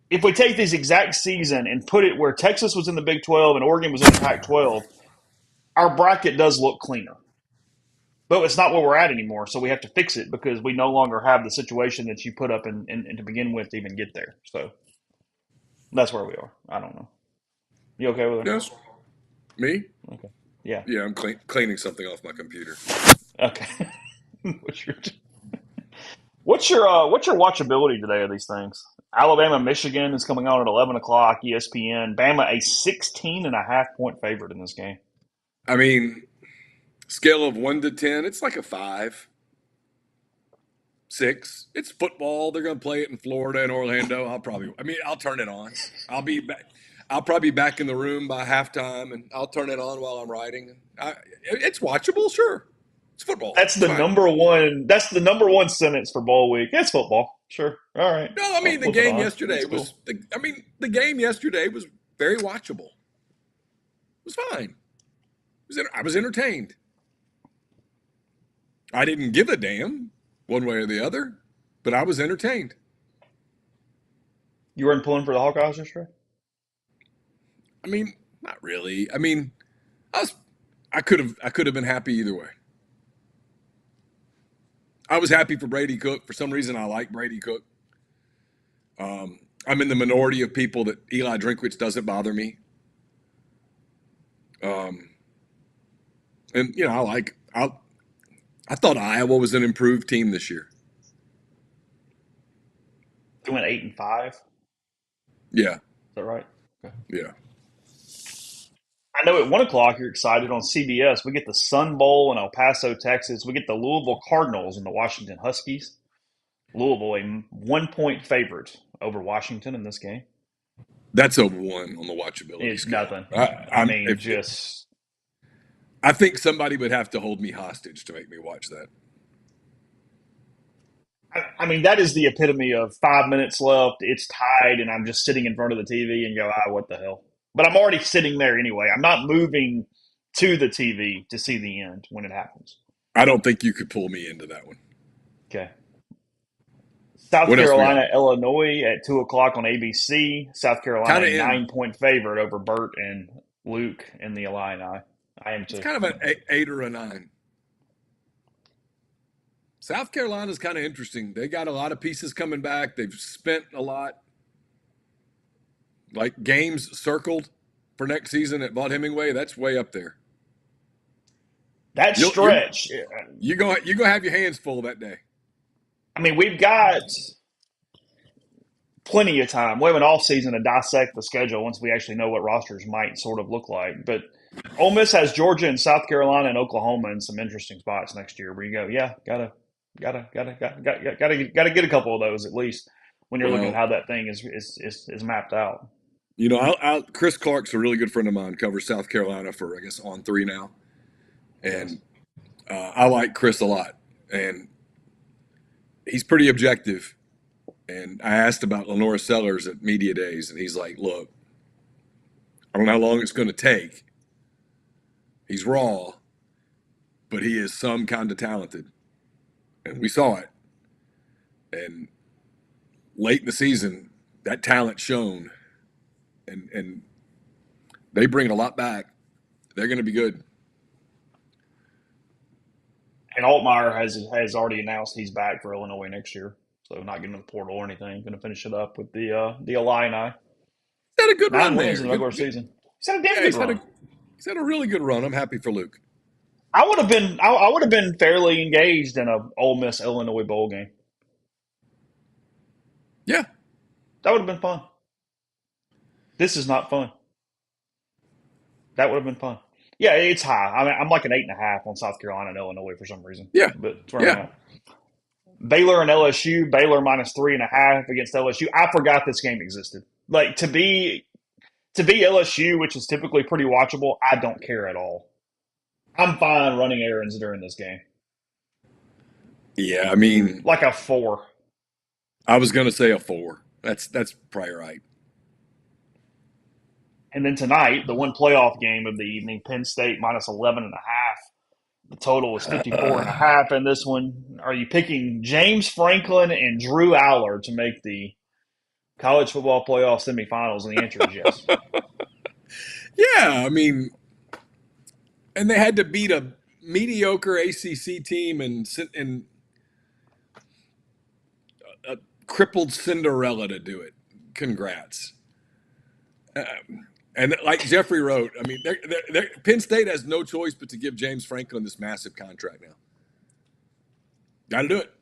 If we take this exact season and put it where Texas was in the Big 12 and Oregon was in the Pac-12, our bracket does look cleaner. But it's not where we're at anymore, so we have to fix it because we no longer have the situation that you put up in to begin with to even get there. So that's where we are. I don't know. You okay with it? Yes. Me? Okay. Yeah. Yeah, I'm cleaning something off my computer. Okay. what's your what's your watchability today of these things? Alabama, Michigan is coming on at 11 o'clock. ESPN. Bama a 16.5 point favorite in this game. I mean, scale of 1 to 10, it's like a 5, 6. It's football. They're going to play it in Florida and Orlando. I'll turn it on. I'll be back. I'll probably be back in the room by halftime, and I'll turn it on while I'm writing. It's watchable, sure. It's football. That's It's the fine. number one. That's the number one sentence for bowl week. It's football. Sure. All right. No, I I'll mean the flip it game on. yesterday That's was. cool. The game yesterday was very watchable. It was fine. I was entertained. I didn't give a damn one way or the other, but I was entertained. You weren't pulling for the Hawkeyes yesterday? I mean, not really. I mean, I was. I could have been happy either way. I was happy for Brady Cook. For some reason, I like Brady Cook. I'm in the minority of people that Eli Drinkwitz doesn't bother me. Um, and you know, I thought Iowa was an improved team this year. They went 8-5. Is Yeah, that right? Okay. yeah. I know at 1 o'clock you're excited on CBS. We get the Sun Bowl in El Paso, Texas. We get the Louisville Cardinals and the Washington Huskies. Louisville a 1 point favorite over Washington in this game. That's a 1 on the watchability It's scale. nothing. I, I I'm mean, if just I think somebody would have to hold me hostage to make me watch that. I mean, that is the epitome of 5 minutes left. It's tied, and I'm just sitting in front of the TV and go, what the hell? But I'm already sitting there anyway. I'm not moving to the TV to see the end when it happens. I don't think you could pull me into that one. Okay. South What else we got? Carolina, Illinois at 2 o'clock on ABC. South Carolina Kind a of in. 9 point favorite over Burt and Luke in the Illini. I am It's too. kind of an 8 or a 9. South Carolina's kind of interesting. They got a lot of pieces coming back. They've spent a lot. Like games circled for next season at Vaught Hemingway, that's way up there. That You're stretch, you gonna have your hands full that day. I mean, we've got plenty of time. We have an off season to dissect the schedule once we actually know what rosters might sort of look like. But Ole Miss has Georgia and South Carolina and Oklahoma in some interesting spots next year where you go, yeah, gotta get a couple of those at least when you're looking at Well, how that thing is mapped out. you know, Chris Clark's a really good friend of mine. Covers South Carolina for I guess On Three now, Yes. and I like Chris a lot, and he's pretty objective. And I asked about Lenora Sellers at media days, and he's like, "Look, I don't know how long it's going to take. He's raw, but he is some kind of talented, and we saw it. And late in the season, that talent shone, and they bring a lot back. They're going to be good." And Altmaier has already announced he's back for Illinois next year. So not getting to the portal or anything. Going to finish it up with the Illini. He's had a good run 9 wins there. in the regular Good. season. He's had a damn Yeah, good run. he's had a really good run. I'm happy for Luke. I would have been fairly engaged in a Ole Miss Illinois bowl game. Yeah, That would have been fun. This is not fun. That would have been fun. Yeah, it's high. I mean, I'm like an 8.5 on South Carolina and Illinois for some reason, yeah, but it's where I'm yeah. at. Baylor and LSU. Baylor minus 3.5 against LSU. I forgot this game existed. Like to be LSU, which is typically pretty watchable. I don't care at all. I'm fine running errands during this game. Yeah, I mean, Like a 4. I was going to say a 4. That's probably right. And then tonight, the one playoff game of the evening, Penn State minus 11.5. The total is 54.5 in this one. Are you picking James Franklin and Drew Aller to make the college football playoff semifinals? And the answer is yes. Yeah, I mean, and they had to beat a mediocre ACC team and a crippled Cinderella to do it. Congrats. And like Jeffrey wrote, I mean, Penn State has no choice but to give James Franklin this massive contract now. Got to do it.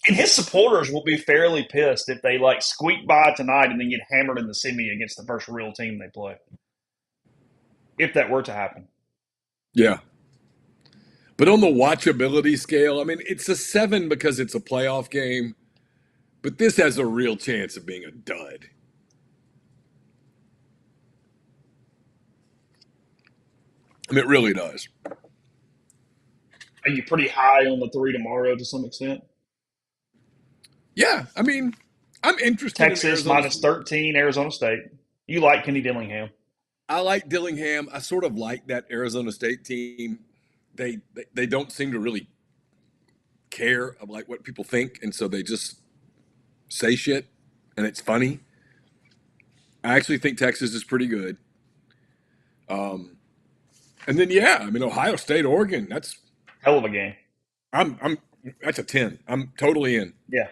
And his supporters will be fairly pissed if they like squeak by tonight and then get hammered in the semi against the first real team they play. If that were to happen. Yeah. But on the watchability scale, I mean, it's a 7 because it's a playoff game, but this has a real chance of being a dud. I mean, it really does. Are you pretty high on the 3 tomorrow to some extent? Yeah, I mean, I'm interested in Texas Arizona. minus 13, Arizona State. You like Kenny Dillingham. I like Dillingham. I sort of like that Arizona State team. They don't seem to really care of like what people think, and so they just say shit, and it's funny. I actually think Texas is pretty good. And then yeah, I mean Ohio State, Oregon. Hell of a game. I'm that's a 10. I'm totally in. Yeah.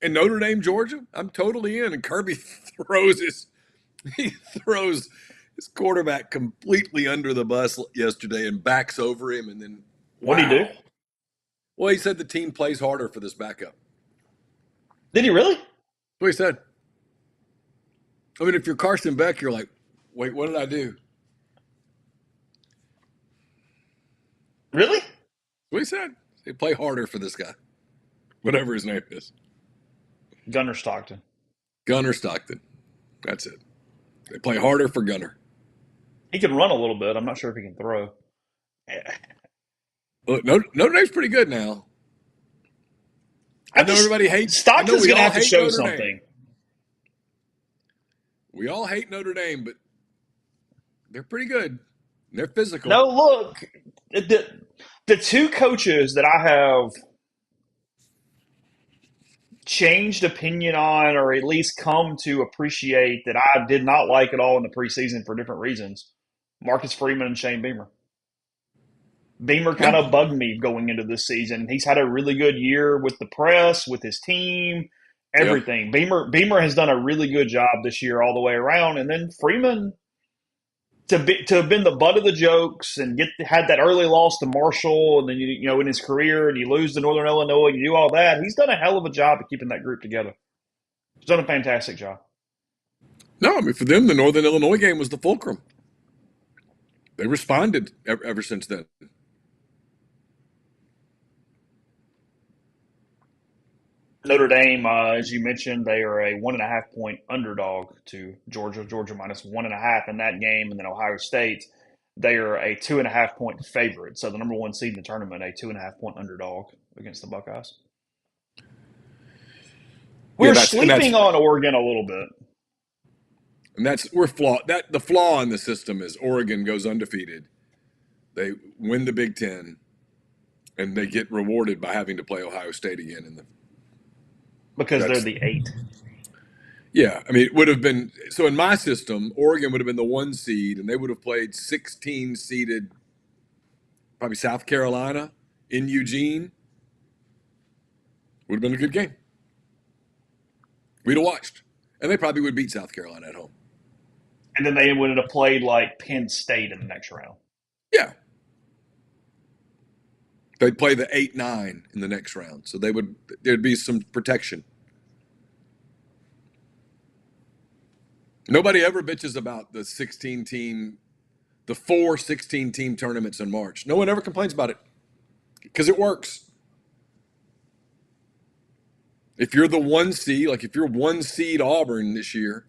And Notre Dame, Georgia, I'm totally in. And Kirby throws his quarterback completely under the bus yesterday and backs over him, and then What did he do? Well, he said the team plays harder for this backup. Did he really? That's what he said. I mean, if you're Carson Beck, you're like, wait, what did I do? Really? That's what he said. They play harder for this guy, whatever his name is. Gunner Stockton. Gunner Stockton. That's it. They play harder for Gunner. He can run a little bit. I'm not sure if he can throw. Look, Notre Dame's pretty good now. I know everybody hates. I know Stockton's we going to all have to hate show Notre something. Dame. We all hate Notre Dame, but they're pretty good. They're physical. No, look, the two coaches that I have changed opinion on, or at least come to appreciate that I did not like at all in the preseason for different reasons, Marcus Freeman and Shane Beamer. Beamer kind Yeah. of bugged me going into this season. He's had a really good year with the press, with his team, everything. Beamer has done a really good job this year all the way around. And then Freeman to have been the butt of the jokes and had that early loss to Marshall, and then you know in his career, and you lose to Northern Illinois, and you do all that. He's done a hell of a job of keeping that group together. He's done a fantastic job. No, I mean for them, the Northern Illinois game was the fulcrum. They responded ever since then. Notre Dame, as you mentioned, they are a 1.5 point underdog to Georgia. Georgia minus 1.5 in that game, and then Ohio State, they are a 2.5 point favorite. So the number one seed in the tournament, a 2.5 point underdog against the Buckeyes. We're sleeping on Oregon a little bit, and we're flawed. The flaw in the system is Oregon goes undefeated. They win the Big Ten, and they get rewarded by having to play Ohio State again in the. Because they're the 8. Yeah, I mean, it would have been so in my system. Oregon would have been the 1 seed, and they would have played 16 seeded, probably South Carolina in Eugene. Would have been a good game. We'd have watched, and they probably would beat South Carolina at home. And then they would have played like Penn State in the next round. Yeah, they'd play the 8-9 in the next round, so there'd be some protection. Nobody ever bitches about the 16-team, the 4 16-team tournaments in March. No one ever complains about it because it works. If you're the 1 seed, like if you're 1 seed Auburn this year,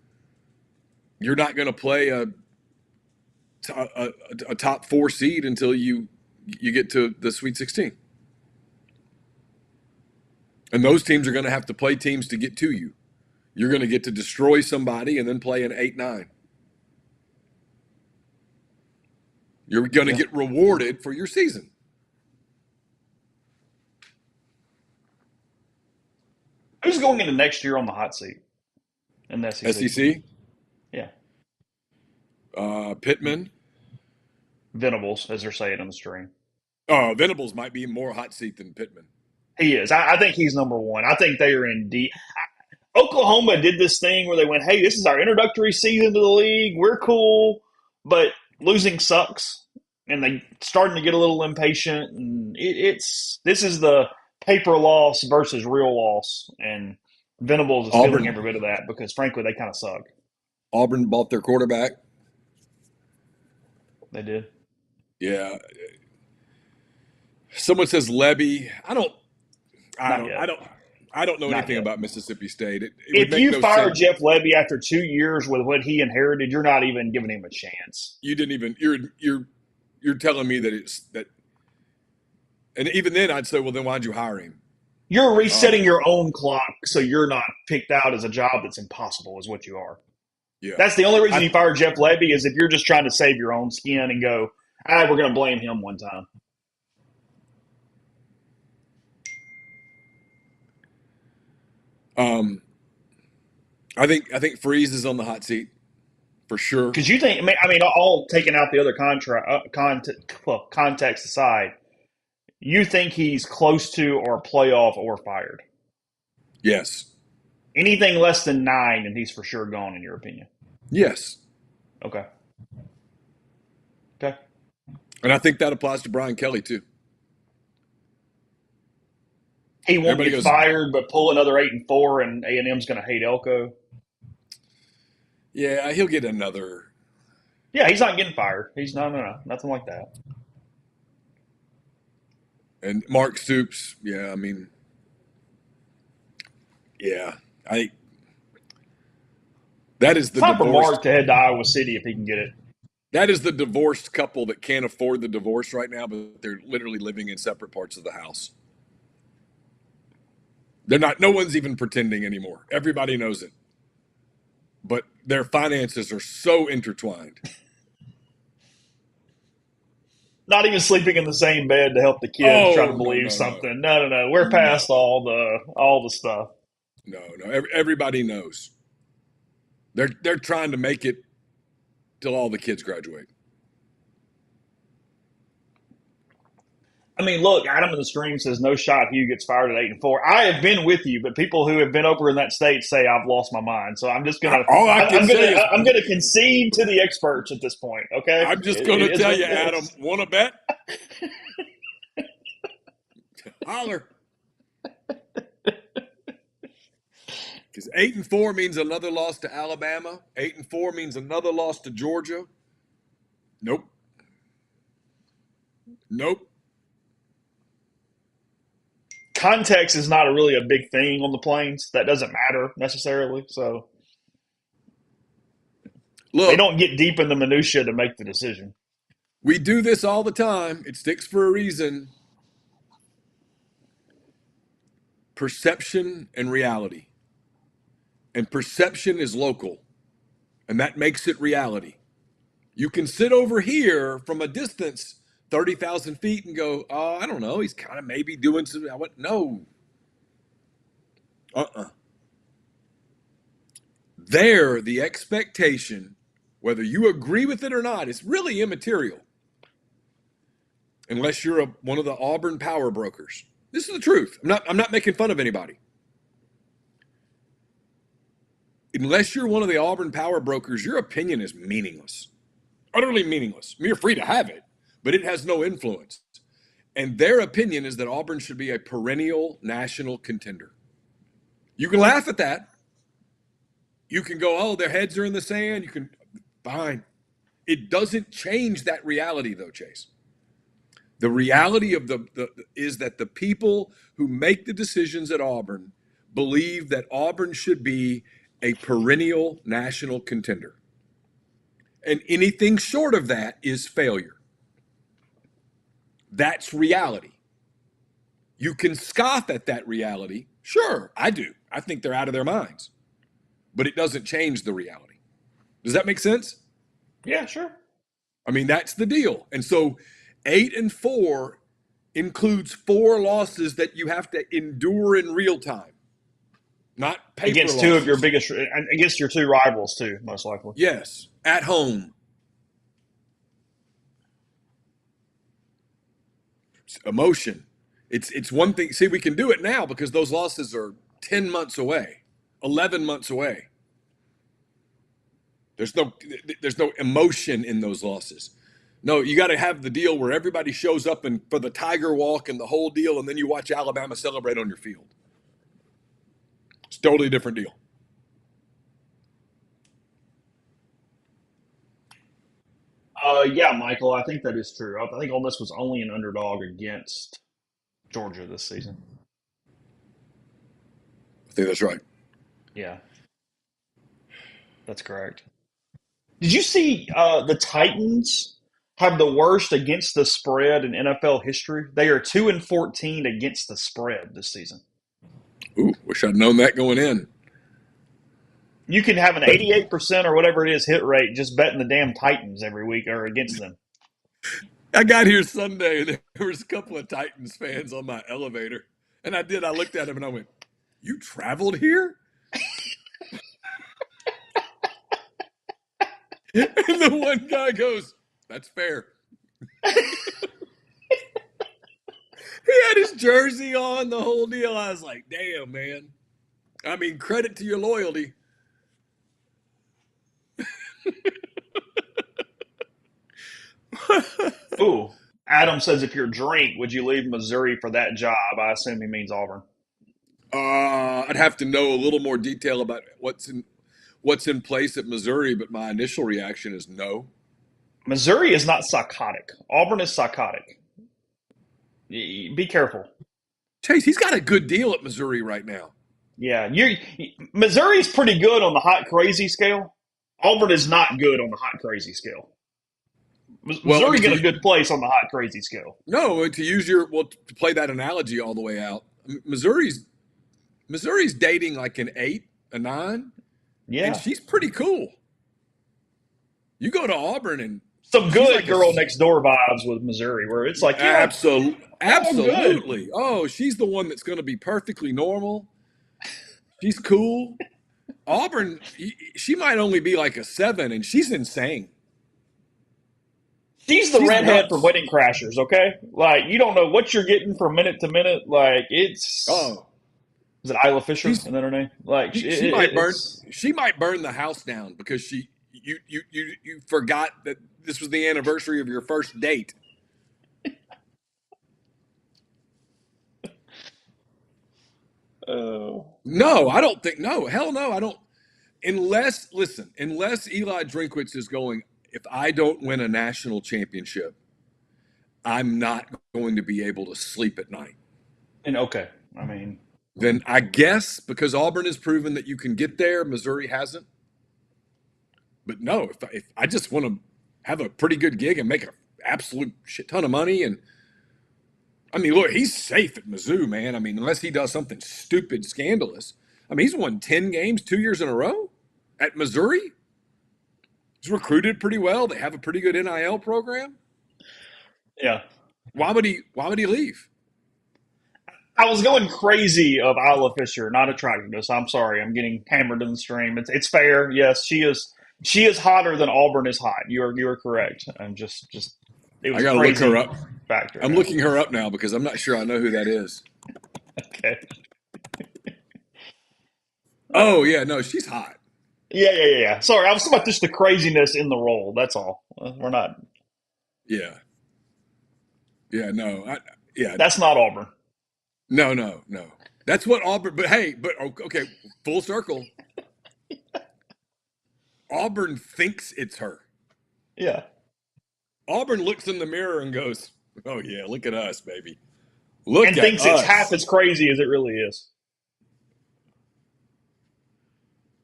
you're not going to play a top 4 seed until you get to the Sweet 16. And those teams are going to have to play teams to get to you. You're going to get to destroy somebody and then play an 8-9. You're going to get rewarded for your season. Who's going into next year on the hot seat in the SEC? SEC? Yeah. Pittman. Venables, as they're saying on the stream. Venables might be more hot seat than Pittman. He is. I think he's number one. I think they are in deep. Oklahoma did this thing where they went, hey, this is our introductory season to the league. We're cool, but losing sucks. And they starting to get a little impatient. And this is the paper loss versus real loss. And Venables is feeling every bit of that because, frankly, they kind of suck. Auburn bought their quarterback. They did. Yeah. Someone says Lebby. I don't know anything about Mississippi State. If you fire Jeff Lebby after 2 years with what he inherited, you're not even giving him a chance. You didn't even. You're telling me that it's that. And even then, I'd say, well, then why'd you hire him? You're resetting your own clock, so you're not picked out as a job that's impossible, is what you are. Yeah, that's the only reason you fire Jeff Lebby is if you're just trying to save your own skin and go, we're going to blame him one time. I think Freeze is on the hot seat for sure. Because you think, I mean, all taking out the other context aside, you think he's close to or playoff or fired? Yes. Anything less than 9, and he's for sure gone, in your opinion? Yes. Okay. And I think that applies to Brian Kelly too. He won't get fired, but pull another 8-4, and A&M's going to hate Elko. Yeah, he'll get another. Yeah, he's not getting fired. He's no, nothing like that. And Mark Stoops, yeah, I mean, yeah, that is the time for Mark to head to Iowa City if he can get it. That is the divorced couple that can't afford the divorce right now, but they're literally living in separate parts of the house. They're not. No one's even pretending anymore. Everybody knows it. But their finances are so intertwined. Not even sleeping in the same bed to help the kids try to believe something. No. We're past all the stuff. No. Everybody knows. They're trying to make it till all the kids graduate. I mean, look, Adam in the stream says no shot Hugh gets fired at 8-4. I have been with you, but people who have been over in that state say I've lost my mind. So I'm just gonna I'm gonna concede to the experts at this point. Okay, I'm just gonna tell you, Adam. Want to bet? Holler. Because 8-4 means another loss to Alabama. 8-4 means another loss to Georgia. Nope. Context is not really a big thing on the Plains. That doesn't matter necessarily. So look, they don't get deep in the minutia to make the decision. We do this all the time. It sticks for a reason. Perception and reality. And perception is local. And that makes it reality. You can sit over here from a distance 30,000 feet and go, oh, I don't know. He's kind of maybe doing some. I went, no. There, the expectation, whether you agree with it or not, is really immaterial. Unless you're one of the Auburn power brokers. This is the truth. I'm not making fun of anybody. Unless you're one of the Auburn power brokers, your opinion is meaningless. Utterly meaningless. I mean, you're free to have it, but it has no influence. And their opinion is that Auburn should be a perennial national contender. You can laugh at that. You can go, oh, their heads are in the sand. You can, fine. It doesn't change that reality, though, Chase. The reality of is that the people who make the decisions at Auburn believe that Auburn should be a perennial national contender. And anything short of that is failure. That's reality. You can scoff at that reality, Sure, I do. I think they're out of their minds, but it doesn't change the reality. Does that make sense? Yeah, sure. I mean, that's the deal. And so 8-4 includes 4 losses that you have to endure in real time, not paper Against two of your losses. biggest, against your two rivals too, most likely. Yes, at home. It's emotion. It's one thing. See, we can do it now because those losses are 10 months away, 11 months away. There's no emotion in those losses. No, you got to have the deal where everybody shows up and for the Tiger Walk and the whole deal, and then you watch Alabama celebrate on your field. It's a totally different deal. Yeah, Michael, I think that is true. I think Ole Miss was only an underdog against Georgia this season. I think that's right. Yeah, that's correct. Did you see the Titans have the worst against the spread in NFL history? They are 2-14 against the spread this season. Ooh, wish I'd known that going in. You can have an 88% or whatever it is hit rate just betting the damn Titans every week or against them. I got here Sunday, and there was a couple of Titans fans on my elevator, and I looked at him, and I went, "You traveled here?" And the one guy goes, "That's fair." He had his jersey on, the whole deal. I was like, "Damn, man." I mean, credit to your loyalty. Ooh. Adam says, if you're drink, would you leave Missouri for that job? I assume he means Auburn. I'd have to know a little more detail about what's in place at Missouri, but my initial reaction is no. Missouri is not psychotic. Auburn is psychotic. Be careful. Chase, he's got a good deal at Missouri right now. Yeah, Missouri's pretty good on the hot crazy scale. Auburn is not good on the hot crazy scale. Well, I Missouri mean, got a good place on the hot crazy scale. no, to play that analogy all the way out, Missouri's dating like an 8, a 9, and Yeah, she's pretty cool. You go to Auburn and some she's good like girl next door vibes with Missouri, where it's like, yeah, all good. absolutely. Oh, she's the one that's going to be perfectly normal. She's cool. Auburn, she might only be like a 7, and she's insane. She's the She's redhead from nuts. Wedding Crashers, okay? Like, you don't know what you're getting from minute to minute. Like, Oh, is it Isla Fisher? she's Isn't that her name? Like, she might burn it's, she might burn the house down because you forgot that this was the anniversary of your first date. oh, No, I don't think. No, hell no, I don't. Unless Eli Drinkwitz is going, if I don't win a national championship, I'm not going to be able to sleep at night. and okay. I mean, Then I guess because Auburn has proven that you can get there, Missouri hasn't. But no, if I just want to have a pretty good gig and make an absolute shit ton of money, and I mean, look, he's safe at Mizzou, man. I mean, unless he does something stupid, scandalous. I mean, he's won 10 games 2 years in a row at Missouri. He's recruited pretty well. They have a pretty good NIL program. yeah. Why would he leave? I was going crazy of Isla Fisher, not attractiveness. I'm sorry. I'm getting hammered in the stream. It's fair. Yes, she is. She is hotter than Auburn is hot. You are correct. I'm just it I was a got to look her crazy up. factor. I'm Yeah. looking her up now because I'm not sure I know who that is. Okay. Oh, yeah, no, she's hot. Yeah. Sorry, I was talking about just the craziness in the role. That's all. We're not. Yeah. Yeah, no. Yeah, That's not Auburn. no. That's what Auburn, but hey, okay, full circle. Auburn thinks it's her. Yeah. Auburn looks in the mirror and goes, "Oh yeah, look at us, baby. Look And at thinks it's half us." as crazy as it really is.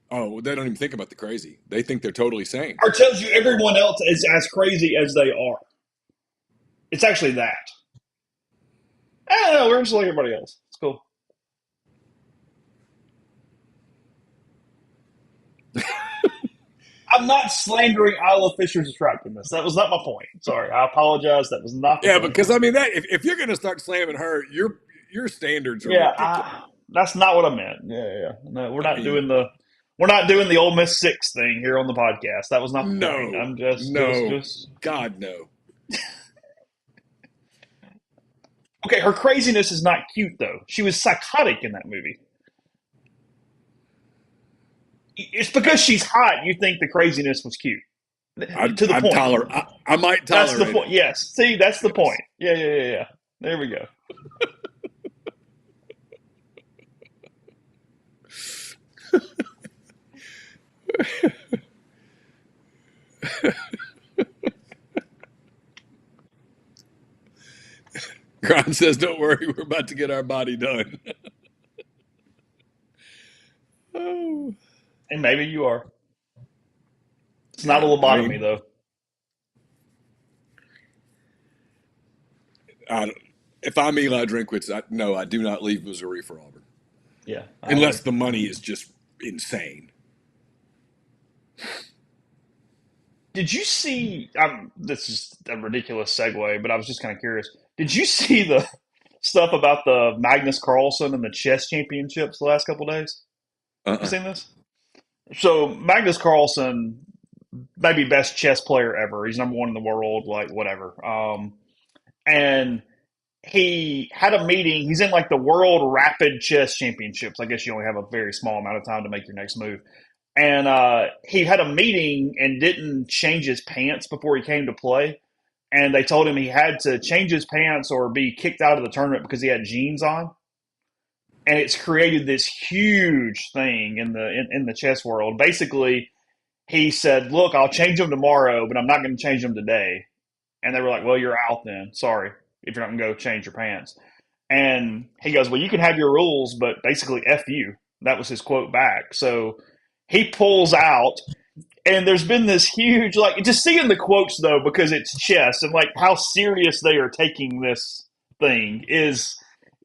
Oh, well, they don't even think about the crazy. They think they're totally sane. Or tells you everyone else is as crazy as they are. It's actually that. I don't know. We're just like everybody else. It's cool. I'm not slandering Isla Fisher's attractiveness. That was not my point. Sorry, I apologize. That was not the Yeah, point. because I mean that if you're going to start slamming her, your standards are Yeah, ridiculous. that's not what I meant. Yeah. No, I mean, we're not doing the Ole Miss Six thing here on the podcast. That was not the point. no, I'm no, just God, no. okay. Her craziness is not cute though. She was psychotic in that movie. It's because she's hot. You think the craziness was cute. To the I'd point. I might That's the tolerate it. point. Yes. See, that's the Yes. point. Yeah. There we go. Gron says, "Don't worry, we're about to get our body done." Oh, And maybe you are. It's not a yeah. I lobotomy mean, though. I, if I'm Eli Drinkwitz, no, I do not leave Missouri for Auburn Yeah, I agree. unless the money is just insane. Did you see? This is a ridiculous segue, but I was just kind of curious. Did you see the stuff about the Magnus Carlsen and the chess championships the last couple of days? You Uh-uh. seen this? So Magnus Carlsen, maybe best chess player ever. He's number one in the world, like whatever. And he had a meeting. He's in like the World Rapid Chess Championships. I guess you only have a very small amount of time to make your next move. And he had a meeting and didn't change his pants before he came to play. And they told him he had to change his pants or be kicked out of the tournament because he had jeans on. And it's created this huge thing in the chess world. Basically, he said, "Look, I'll change them tomorrow, but I'm not going to change them today." And they were like, "Well, you're out then. Sorry, if you're not going to go change your pants." And he goes, "Well, you can have your rules, but basically, F you." That was his quote back. So he pulls out, and there's been this huge, like, just seeing the quotes though, because it's chess and like how serious they are taking this thing is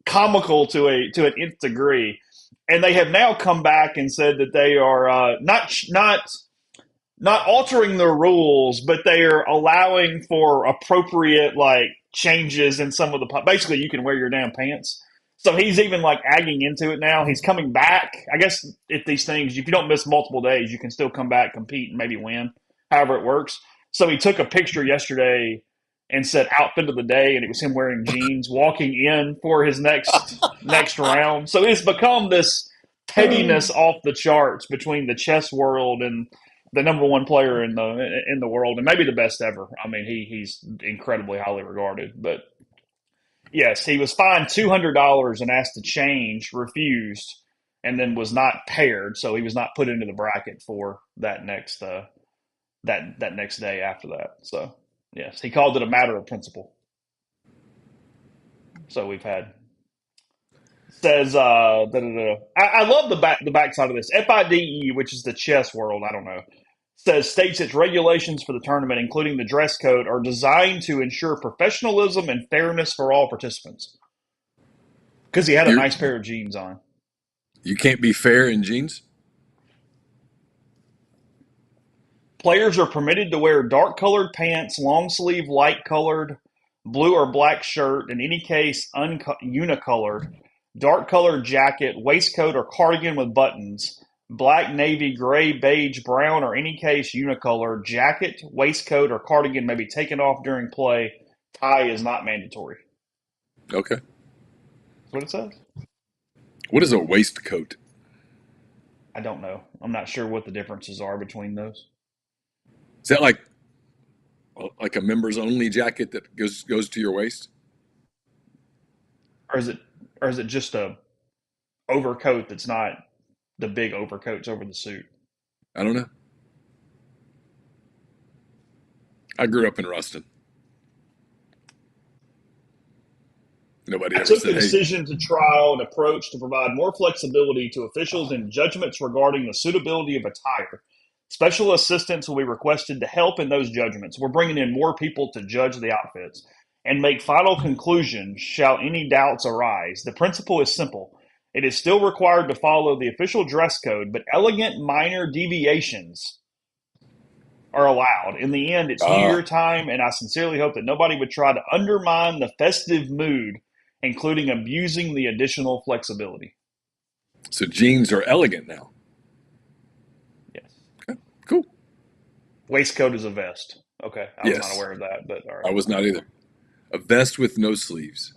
comical to an nth degree. And they have now come back and said that they are not altering the rules, but they are allowing for appropriate like changes in some of the. Basically, you can wear your damn pants. So he's even like agging into it now. He's coming back. I guess if these things, if you don't miss multiple days, you can still come back, compete, and maybe win. However it works. So he took a picture yesterday and said outfit of the day, and it was him wearing jeans, walking in for his next round. So it's become this pettiness off the charts between the chess world and the number one player in the world, and maybe the best ever. I mean, he's incredibly highly regarded. But yes, he was fined $200 and asked to change, refused, and then was not paired, so he was not put into the bracket for that next that next day after that. So yes, he called it a matter of principle. So we've had says I love the backside of this FIDE, which is the chess world. I don't know. Says states its regulations for the tournament, including the dress code, are designed to ensure professionalism and fairness for all participants. Because he had a You nice pair of jeans on. you can't be fair in jeans. Players are permitted to wear dark colored pants, long sleeve, light colored, blue or black shirt, in any case unicolored, dark colored jacket, waistcoat or cardigan with buttons, black, navy, gray, beige, brown, or any case unicolored jacket, waistcoat, or cardigan may be taken off during play. Tie is not mandatory. Okay. That's what it says. What is a waistcoat? I don't know. I'm not sure what the differences are between those. Is that like a members only jacket that goes to your waist? Or is it just a overcoat that's not the big overcoats over the suit? I don't know. I grew up in Ruston. Nobody I ever took the said, "Hey, decision to trial an approach to provide more flexibility to officials in judgments regarding the suitability of attire. Special assistants will be requested to help in those judgments. We're bringing in more people to judge the outfits and make final conclusions shall any doubts arise. The principle is simple. It is still required to follow the official dress code, but elegant minor deviations are allowed. In the end, it's New Year Ah, time, and I sincerely hope that nobody would try to undermine the festive mood, including abusing the additional flexibility. so jeans are elegant now. Yes. Okay, cool. Waistcoat is a vest. Okay, I was not Yes, aware of that, but all I right. was not either. A vest with no sleeves.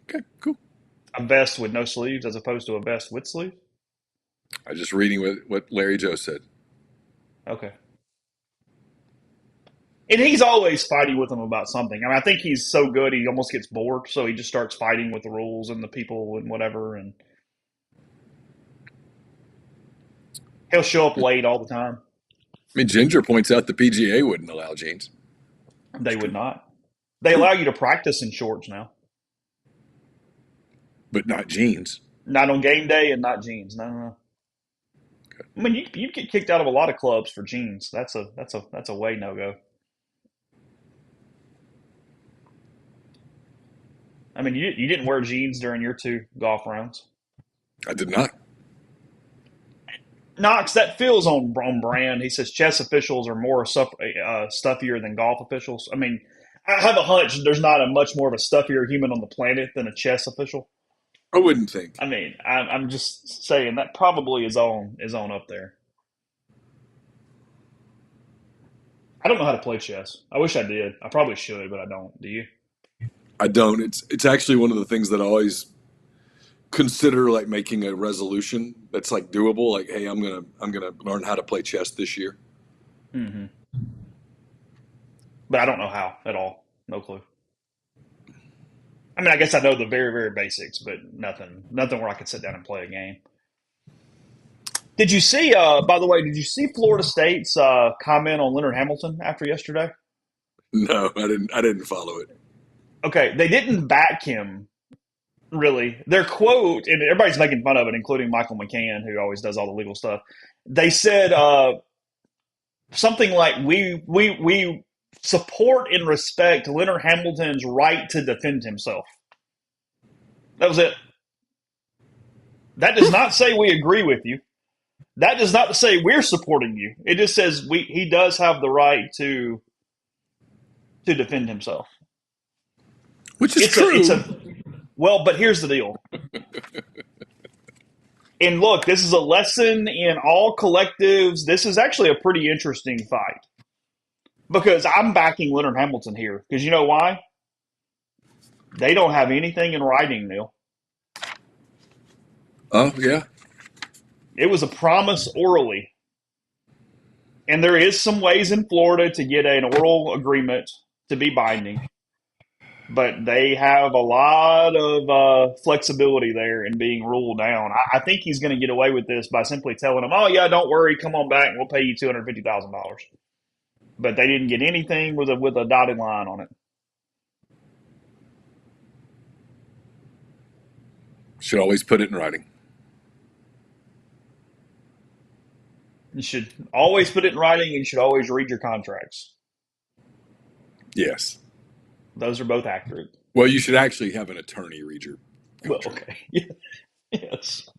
Okay, cool. A vest with no sleeves as opposed to a vest with sleeves? I was just reading what Larry Joe said. Okay. And he's always fighting with them about something. I mean, I think he's so good he almost gets bored, so he just starts fighting with the rules and the people and whatever, and he'll show up late all the time. I mean, Ginger points out the PGA wouldn't allow jeans. They It's would true. not. They True. allow you to practice in shorts now. But not jeans. Not on game day and not jeans. No, no, no. I mean, you get kicked out of a lot of clubs for jeans. That's a way no go. I mean, you didn't wear jeans during your two golf rounds. I did not. Knox, that feels on brand. He says chess officials are more stuffier than golf officials. I mean, I have a hunch there's not a much more of a stuffier human on the planet than a chess official. I wouldn't think. I mean, I'm just saying that probably is on up there. I don't know how to play chess. I wish I did. I probably should, but I don't. Do you? I don't. It's actually one of the things that I always consider like making a resolution that's like doable. Like, hey, I'm gonna learn how to play chess this year. Hmm. But I don't know how at all. No clue. I mean, I guess I know the very, very basics, but nothing where I could sit down and play a game. Did you see? By the way, did you see Florida State's comment on Leonard Hamilton after yesterday? No, I didn't. I didn't follow it. Okay, they didn't back him really. Their quote, and everybody's making fun of it, including Michael McCann, who always does all the legal stuff. They said something like, "We support and respect Leonard Hamilton's right to defend himself." That was it. That does not say we agree with you. That does not say we're supporting you. It just says he does have the right to defend himself. Which is It's a true. well, but here's the deal. And look, this is a lesson in all collectives. This is actually a pretty interesting fight because I'm backing Leonard Hamilton here because you know why? They don't have anything in writing, Neil. Oh yeah. It was a promise orally, and there is some ways in Florida to get an oral agreement to be binding. But they have a lot of flexibility there in being ruled down. I think he's going to get away with this by simply telling them, "Oh yeah, don't worry, come on back, and we'll pay you $250,000." But they didn't get anything with a dotted line on it. Should always put it in writing. You should always put it in writing, and you should always read your contracts. Yes. Those are both accurate. Well, you should actually have an attorney read your Well, contract. okay, yes,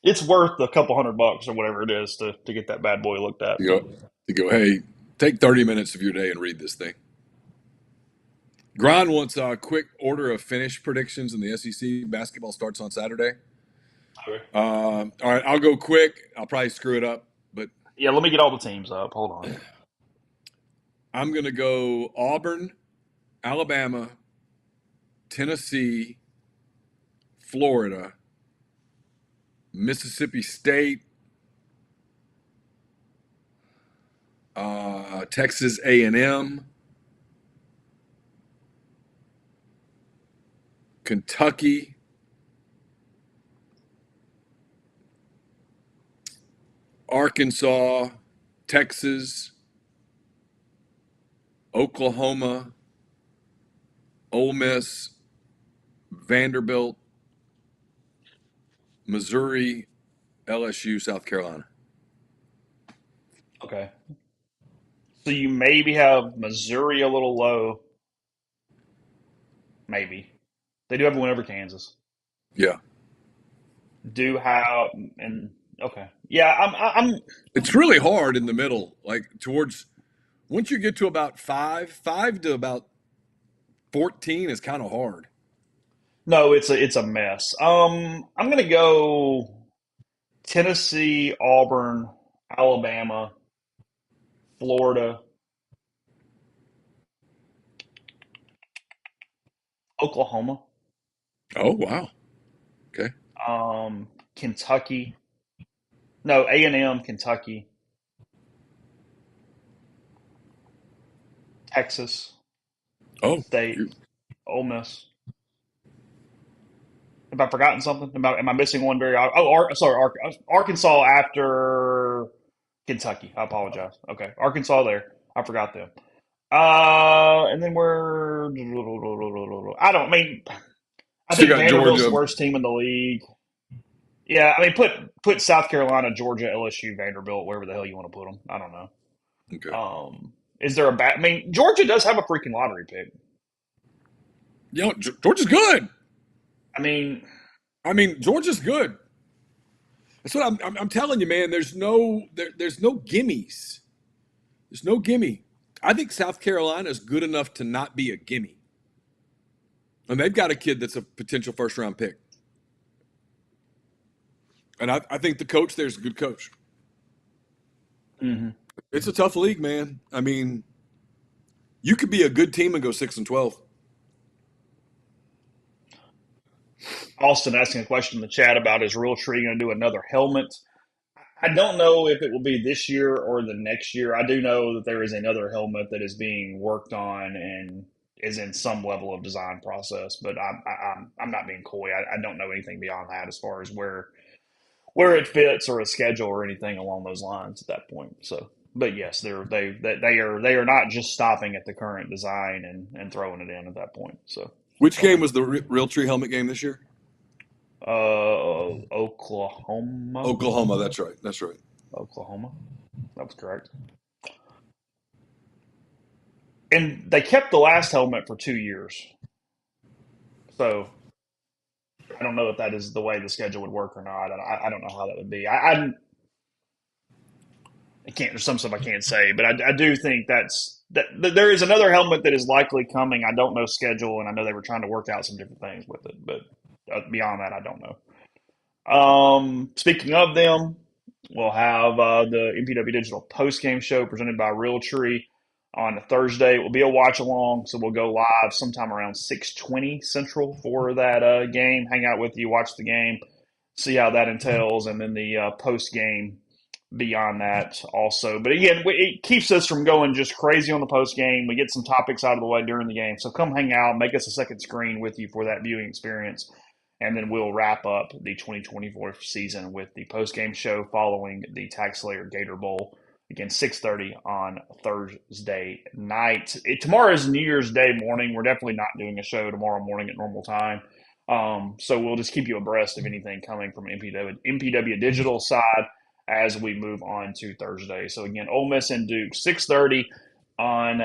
it's worth a couple $100 or whatever it is to get that bad boy looked at. You go. You go. Hey, take 30 minutes of your day and read this thing. Grind wants a quick order of finish predictions in the SEC. Basketball starts on Saturday. Okay. All right, I'll go quick. I'll probably screw it up, but Yeah, let me get all the teams up. Hold on. I'm going to go Auburn, Alabama, Tennessee, Florida, Mississippi State, Texas A&M, Kentucky, Arkansas, Texas, Oklahoma, Ole Miss, Vanderbilt, Missouri, LSU, South Carolina. Okay. So you maybe have Missouri a little low. Maybe. They do have a win over Kansas. Yeah. Do have and Okay. Yeah, I'm It's really hard in the middle, like towards once you get to about five to about 14 is kind of hard. no, it's a mess. I'm gonna go Tennessee, Auburn, Alabama, Florida, Oklahoma, Oh wow. Okay. Kentucky. No, A&M, Kentucky, Texas, Oh, State, you Ole Miss. Have I forgotten something? Am I missing one very? Sorry, Arkansas after Kentucky. I apologize. Okay, Arkansas there. I forgot them. And then we're. I don't I mean. I still think got Vanderbilt's the Georgia. worst team in the league. Yeah, I mean, put South Carolina, Georgia, LSU, Vanderbilt, wherever the hell you want to put them. I don't know. Okay. Is there a bad? I mean, Georgia does have a freaking lottery pick. You know, Georgia's good. I mean, I mean, Georgia's good. That's what I'm telling you, man. There's no gimmies. There's no gimme. I think South Carolina is good enough to not be a gimme, and they've got a kid that's a potential first round pick. And I think the coach there's a good coach. mhm. It's a tough league, man. I mean, you could be a good team and go 6-12. Austin asking a question in the chat about is Realtree going to do another helmet? I don't know if it will be this year or the next year. I do know that there is another helmet that is being worked on and is in some level of design process, but I'm not being coy. I don't know anything beyond that as far as where it fits or a schedule or anything along those lines at that point. So, but yes, they are not just stopping at the current design and throwing it in at that point. So, Which game was the Real Tree helmet game this year? Oklahoma, Oklahoma. That's right. That's right. Oklahoma, that was correct. And they kept the last helmet for 2 years. So I don't know if that is the way the schedule would work or not. I don't know how that would be. I can't. There's some stuff I can't say, but I do think that there is another helmet that is likely coming. I don't know schedule, and I know they were trying to work out some different things with it, but beyond that, I don't know. Speaking of them, we'll have the MPW Digital post game show presented by Realtree on Thursday. It will be a watch along, so we'll go live sometime around 6:20 Central for that game. Hang out with you, watch the game, see how that entails, and then the post game beyond that also. But again, it keeps us from going just crazy on the post game. We get some topics out of the way during the game, so come hang out, make us a second screen with you for that viewing experience. And then we'll wrap up the 2024 season with the post-game show following the Tag Slayer Gator Bowl. Again, 6:30 on Thursday night. Tomorrow is New Year's Day morning. We're definitely not doing a show tomorrow morning at normal time. So we'll just keep you abreast of anything coming from MPW Digital side as we move on to Thursday. So again, Ole Miss and Duke, 6:30 on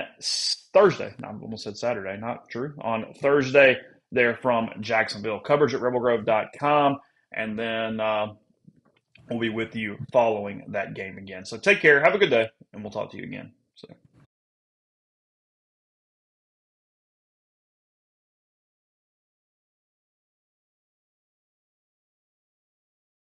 Thursday. No, I almost said Saturday. Not true. On Thursday. They're from Jacksonville. Coverage at rebelgrove.com. And then we'll be with you following that game again. So take care. Have a good day. And we'll talk to you again. So.